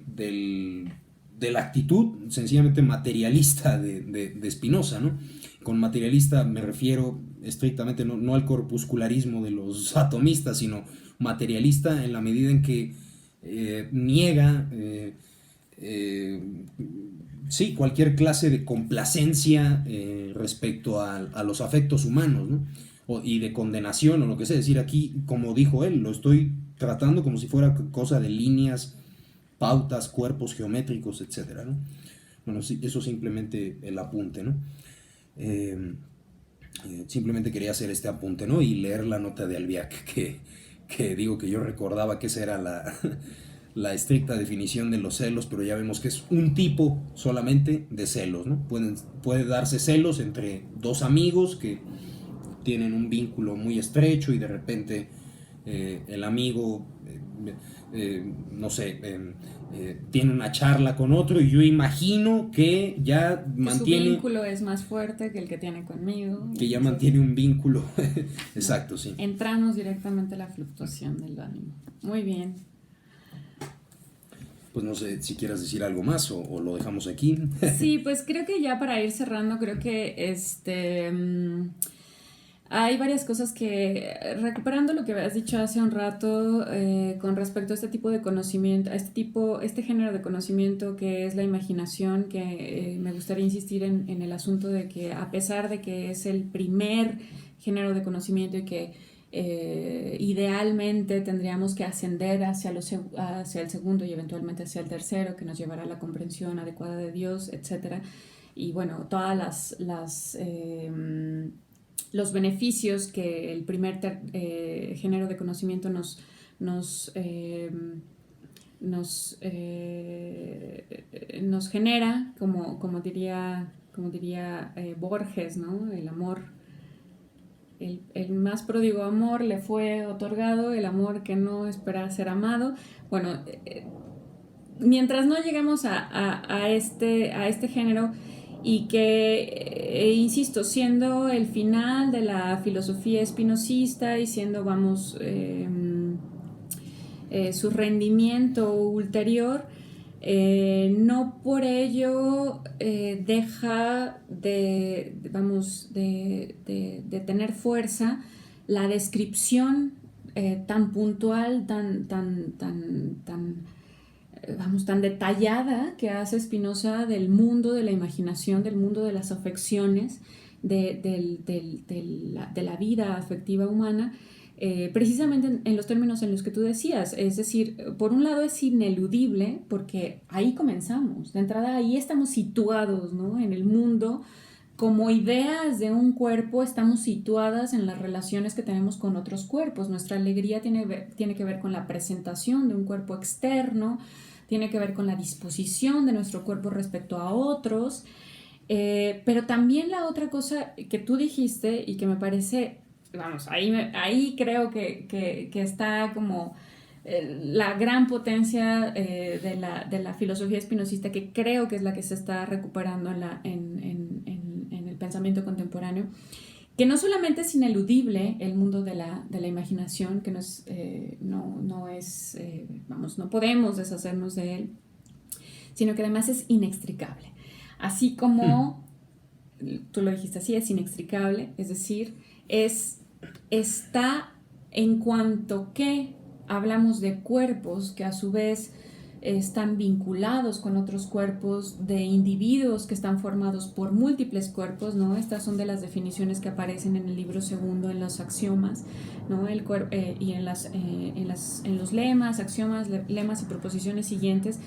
la actitud sencillamente materialista de Spinoza, ¿no? Con materialista me refiero estrictamente no al corpuscularismo de los atomistas, sino materialista en la medida en que niega sí, cualquier clase de complacencia respecto a los afectos humanos, ¿no? Y de condenación o lo que sea. Es decir, aquí, como dijo él, lo estoy tratando como si fuera cosa de líneas, pautas, cuerpos geométricos, etcétera, ¿no? Bueno, sí, eso simplemente el apunte, ¿no? Simplemente quería hacer este apunte, ¿no? Y leer la nota de Albiac, que digo que yo recordaba que esa era la estricta definición de los celos, pero ya vemos que es un tipo solamente de celos, ¿no? Puede darse celos entre dos amigos que tienen un vínculo muy estrecho y de repente el amigo, no sé, tiene una charla con otro y yo imagino que ya mantiene... Su vínculo es más fuerte que el que tiene conmigo. Que ya mantiene un vínculo. Exacto, sí. Entramos directamente a la fluctuación del ánimo. Muy bien. Pues no sé si quieras decir algo más o lo dejamos aquí. Sí, pues creo que ya para ir cerrando, creo que hay varias cosas que, recuperando lo que habías dicho hace un rato con respecto a este tipo de conocimiento, a este género de conocimiento que es la imaginación, que me gustaría insistir en el asunto de que a pesar de que es el primer género de conocimiento y que idealmente tendríamos que ascender hacia el segundo y eventualmente hacia el tercero, que nos llevará a la comprensión adecuada de Dios, etc. Y bueno, todas los beneficios que el primer género de conocimiento nos genera, como diría Borges, ¿no? El amor. El más pródigo amor le fue otorgado, el amor que no espera ser amado. Bueno, mientras no lleguemos a este género y que, insisto, siendo el final de la filosofía espinosista y siendo, vamos, su rendimiento ulterior, no por ello deja de tener fuerza la descripción tan puntual, tan detallada que hace Spinoza del mundo de la imaginación, del mundo de las afecciones, de la vida afectiva humana, precisamente en los términos en los que tú decías. Es decir, por un lado es ineludible porque ahí comenzamos, de entrada ahí estamos situados, ¿no? En el mundo. Como ideas de un cuerpo estamos situadas en las relaciones que tenemos con otros cuerpos. Nuestra alegría tiene que ver con la presentación de un cuerpo externo, tiene que ver con la disposición de nuestro cuerpo respecto a otros, pero también la otra cosa que tú dijiste y que me parece, vamos, ahí creo que está como la gran potencia de la filosofía espinosista, que creo que es la que se está recuperando en el pensamiento contemporáneo, que no solamente es ineludible el mundo de la imaginación, que no podemos deshacernos de él, sino que además es inextricable. Así como, tú lo dijiste así, es inextricable, es decir, está en cuanto que hablamos de cuerpos que a su vez están vinculados con otros cuerpos, de individuos que están formados por múltiples cuerpos, ¿no? Estas son de las definiciones que aparecen en el libro segundo, en los axiomas, ¿no? Y en los lemas, axiomas, lemas y proposiciones siguientes.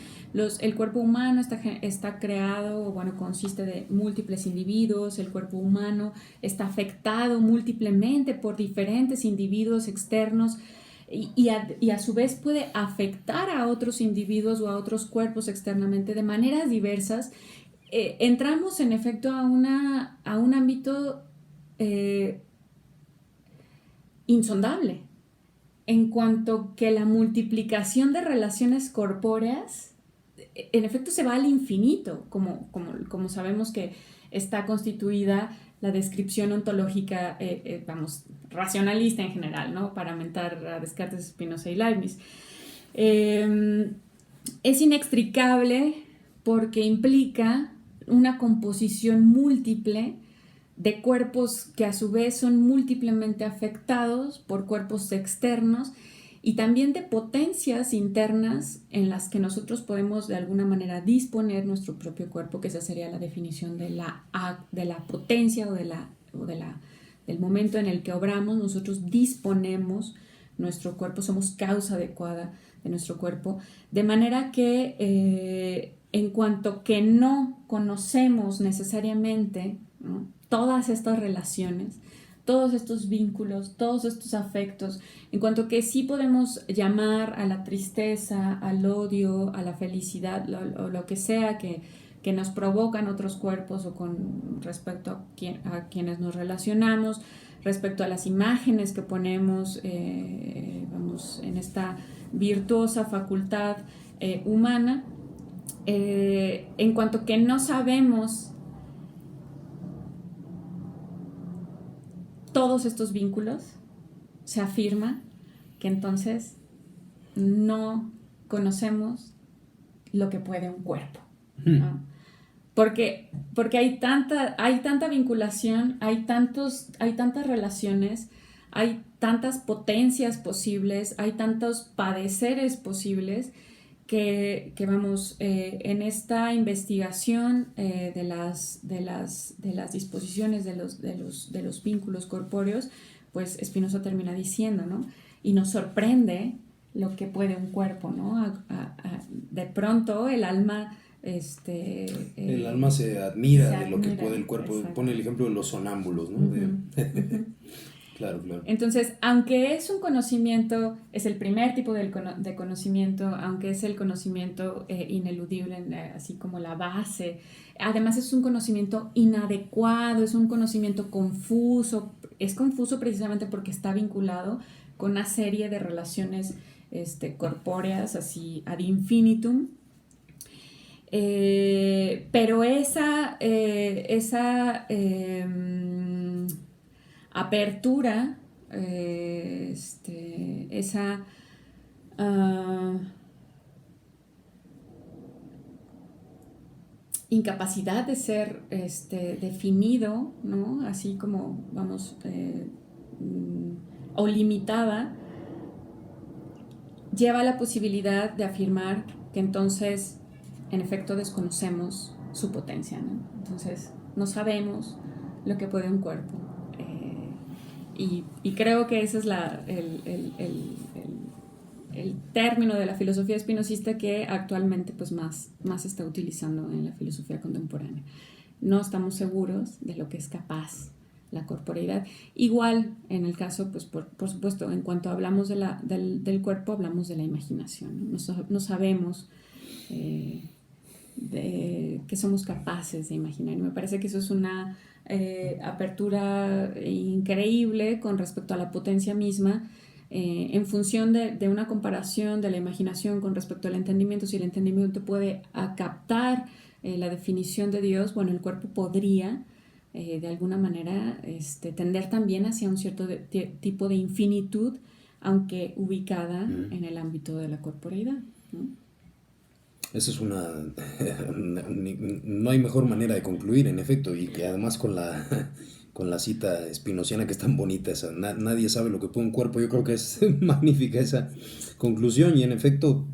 El cuerpo humano está creado, bueno, consiste de múltiples individuos. El cuerpo humano está afectado múltiplemente por diferentes individuos externos, y a su vez puede afectar a otros individuos o a otros cuerpos externamente de maneras diversas. Entramos en efecto a un ámbito insondable, en cuanto que la multiplicación de relaciones corpóreas en efecto se va al infinito, como sabemos que está constituida la descripción ontológica, racionalista en general, ¿no? Para mentar a Descartes, Spinoza y Leibniz. Es inextricable porque implica una composición múltiple de cuerpos que a su vez son múltiplemente afectados por cuerpos externos, y también de potencias internas en las que nosotros podemos de alguna manera disponer nuestro propio cuerpo, que esa sería la definición de la potencia del momento en el que obramos. Nosotros disponemos nuestro cuerpo, somos causa adecuada de nuestro cuerpo, de manera que en cuanto que no conocemos necesariamente, ¿no?, todas estas relaciones, todos estos vínculos, todos estos afectos, en cuanto que sí podemos llamar a la tristeza, al odio, a la felicidad, o lo que sea que nos provocan otros cuerpos, o con respecto a quienes nos relacionamos, respecto a las imágenes que ponemos en esta virtuosa facultad humana, en cuanto que no sabemos todos estos vínculos, se afirma que entonces no conocemos lo que puede un cuerpo, ¿no? Porque hay tanta vinculación, hay tantas relaciones, hay tantas potencias posibles, hay tantos padeceres posibles, que vamos, en esta investigación de las disposiciones de los vínculos corpóreos, pues Spinoza termina diciendo, ¿no? Y nos sorprende lo que puede un cuerpo, ¿no? De pronto el alma... el alma se admira de lo que puede el cuerpo. Exacto. Pone el ejemplo de los sonámbulos, ¿no? Claro, claro. Entonces, aunque es un conocimiento, es el primer tipo de conocimiento, aunque es el conocimiento ineludible, así como la base, además es un conocimiento inadecuado, es un conocimiento confuso. Es confuso precisamente porque está vinculado con una serie de relaciones corpóreas, así ad infinitum. Pero esa apertura, esa incapacidad de ser definido, ¿no? Así como vamos o limitada, lleva a la posibilidad de afirmar que entonces, en efecto, desconocemos su potencia, ¿no? Entonces, no sabemos lo que puede un cuerpo. Y creo que ese es el término de la filosofía espinosista que actualmente pues más se está utilizando en la filosofía contemporánea. No estamos seguros de lo que es capaz la corporeidad. Igual en el caso, pues por supuesto, en cuanto hablamos del cuerpo, hablamos de la imaginación, ¿no? No sabemos que somos capaces de imaginar. Y me parece que eso es una apertura increíble con respecto a la potencia misma, en función de una comparación de la imaginación con respecto al entendimiento. Si el entendimiento puede captar la definición de Dios, bueno, el cuerpo podría de alguna manera tender también hacia un cierto tipo de infinitud, aunque ubicada en el ámbito de la corporeidad, ¿no? Esa es una... No hay mejor manera de concluir, en efecto, y que además con la cita espinociana que es tan bonita, esa, nadie sabe lo que puede un cuerpo. Yo creo que es magnífica esa conclusión, y en efecto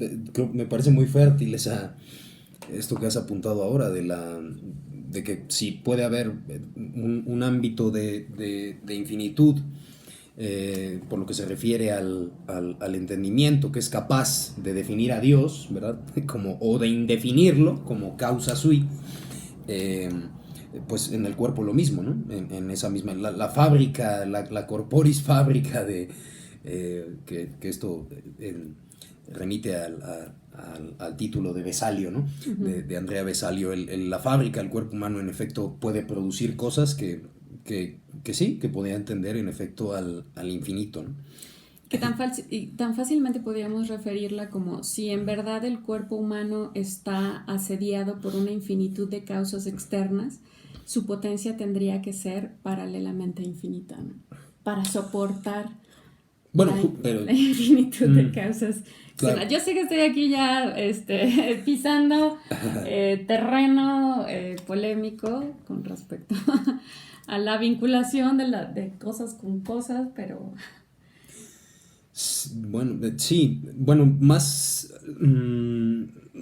me parece muy fértil esto que has apuntado ahora, de que si puede haber un ámbito de infinitud, por lo que se refiere al entendimiento, que es capaz de definir a Dios, ¿verdad? O de indefinirlo como causa sui, pues en el cuerpo lo mismo, ¿no? En esa misma, la fábrica, la corporis fábrica que esto remite al título de Vesalio, ¿no? De Andrea Vesalio. La fábrica, el cuerpo humano, en efecto, puede producir cosas que sí, que podía entender en efecto al infinito, ¿no? Que tan fácilmente podríamos referirla como si en verdad el cuerpo humano está asediado por una infinitud de causas externas, su potencia tendría que ser paralelamente infinita, ¿no? Para soportar la infinitud de causas. Claro. Yo sé que estoy aquí ya pisando terreno polémico con respecto a la vinculación de cosas con cosas, pero... Bueno, sí, bueno, más...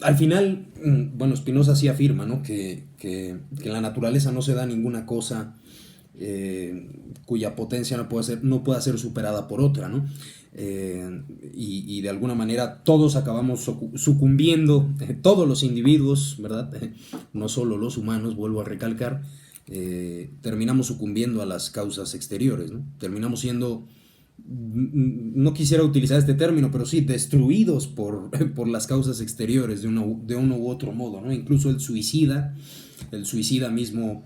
al final, bueno, Spinoza sí afirma, ¿no? Que en la naturaleza no se da ninguna cosa cuya potencia no pueda ser superada por otra, ¿no? Y de alguna manera todos acabamos sucumbiendo, todos los individuos, ¿verdad? No solo los humanos, vuelvo a recalcar, terminamos sucumbiendo a las causas exteriores, ¿no? Terminamos siendo, no quisiera utilizar este término, pero sí, destruidos por las causas exteriores de uno u otro modo, ¿no? Incluso el suicida mismo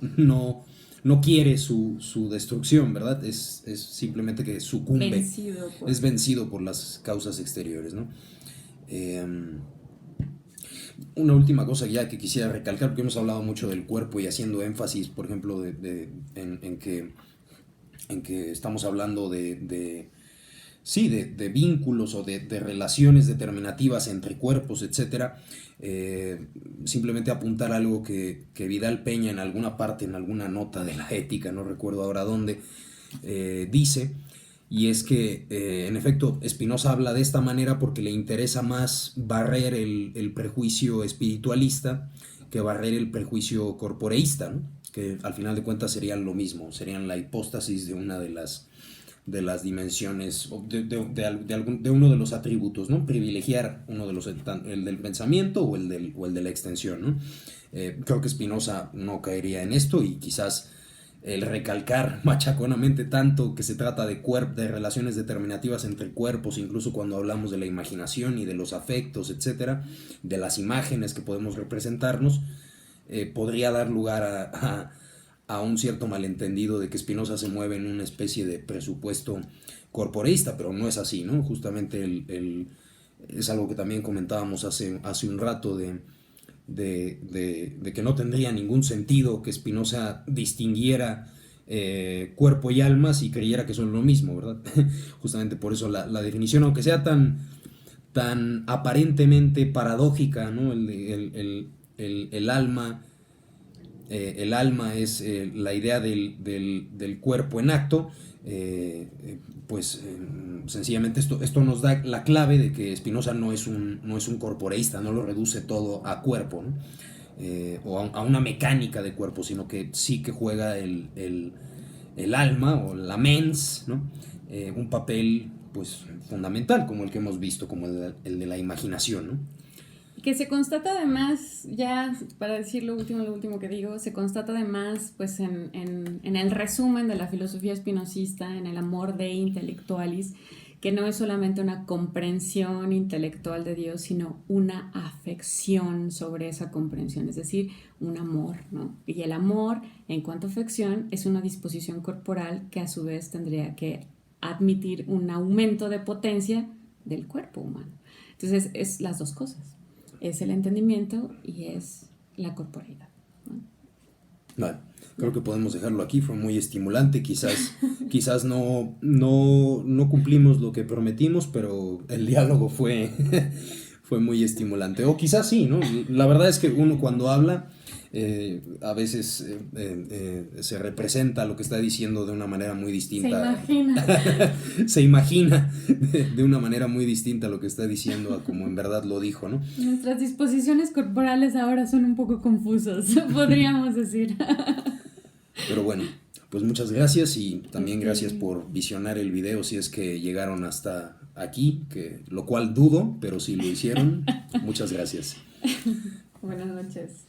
no quiere su destrucción, ¿verdad? Es simplemente que sucumbe, es vencido por las causas exteriores, ¿no? Una última cosa ya que quisiera recalcar, porque hemos hablado mucho del cuerpo y haciendo énfasis, por ejemplo, en que estamos hablando de vínculos o de relaciones determinativas entre cuerpos, etc. Simplemente apuntar algo que Vidal Peña en alguna parte, en alguna nota de la ética, no recuerdo ahora dónde, dice, y es que en efecto Spinoza habla de esta manera porque le interesa más barrer el prejuicio espiritualista que barrer el prejuicio corporeísta, ¿no? Que al final de cuentas serían lo mismo, serían la hipóstasis de una de las dimensiones, de uno de los atributos, ¿no? Privilegiar uno de los, el del pensamiento o el de la extensión, ¿no? Creo que Spinoza no caería en esto, y quizás el recalcar machaconamente tanto que se trata de relaciones determinativas entre cuerpos, incluso cuando hablamos de la imaginación y de los afectos, etcétera, de las imágenes que podemos representarnos, podría dar lugar a un cierto malentendido de que Spinoza se mueve en una especie de presupuesto corporeísta, pero no es así, ¿no? Justamente es algo que también comentábamos hace un rato de que no tendría ningún sentido que Spinoza distinguiera cuerpo y alma si creyera que son lo mismo, ¿verdad? Justamente por eso la definición, aunque sea tan aparentemente paradójica, ¿no? El alma el alma es la idea del cuerpo en acto, sencillamente esto nos da la clave de que Spinoza no es un corporeísta, no lo reduce todo a cuerpo, ¿no? O a una mecánica de cuerpo, sino que sí que juega el alma o la mens, ¿no? Un papel pues fundamental, como el que hemos visto, como el de la imaginación, ¿no? Que se constata además, ya para decir lo último que digo, se constata además pues en el resumen de la filosofía espinosista, en el amor Dei Intellectualis, que no es solamente una comprensión intelectual de Dios, sino una afección sobre esa comprensión, es decir, un amor, ¿no? Y el amor, en cuanto a afección, es una disposición corporal que a su vez tendría que admitir un aumento de potencia del cuerpo humano. Entonces, es las dos cosas. Es el entendimiento y es la corporeidad, ¿no? Vale, creo que podemos dejarlo aquí, fue muy estimulante, quizás no cumplimos lo que prometimos, pero el diálogo fue muy estimulante, o quizás sí, ¿no? La verdad es que uno cuando habla, a veces se representa lo que está diciendo de una manera muy distinta. Se imagina de una manera muy distinta lo que está diciendo a como en verdad lo dijo, ¿no? Nuestras disposiciones corporales ahora son un poco confusas, podríamos decir. Pero bueno, pues muchas gracias y también gracias por visionar el video si es que llegaron hasta aquí, lo cual dudo, pero si lo hicieron, muchas gracias. Buenas noches.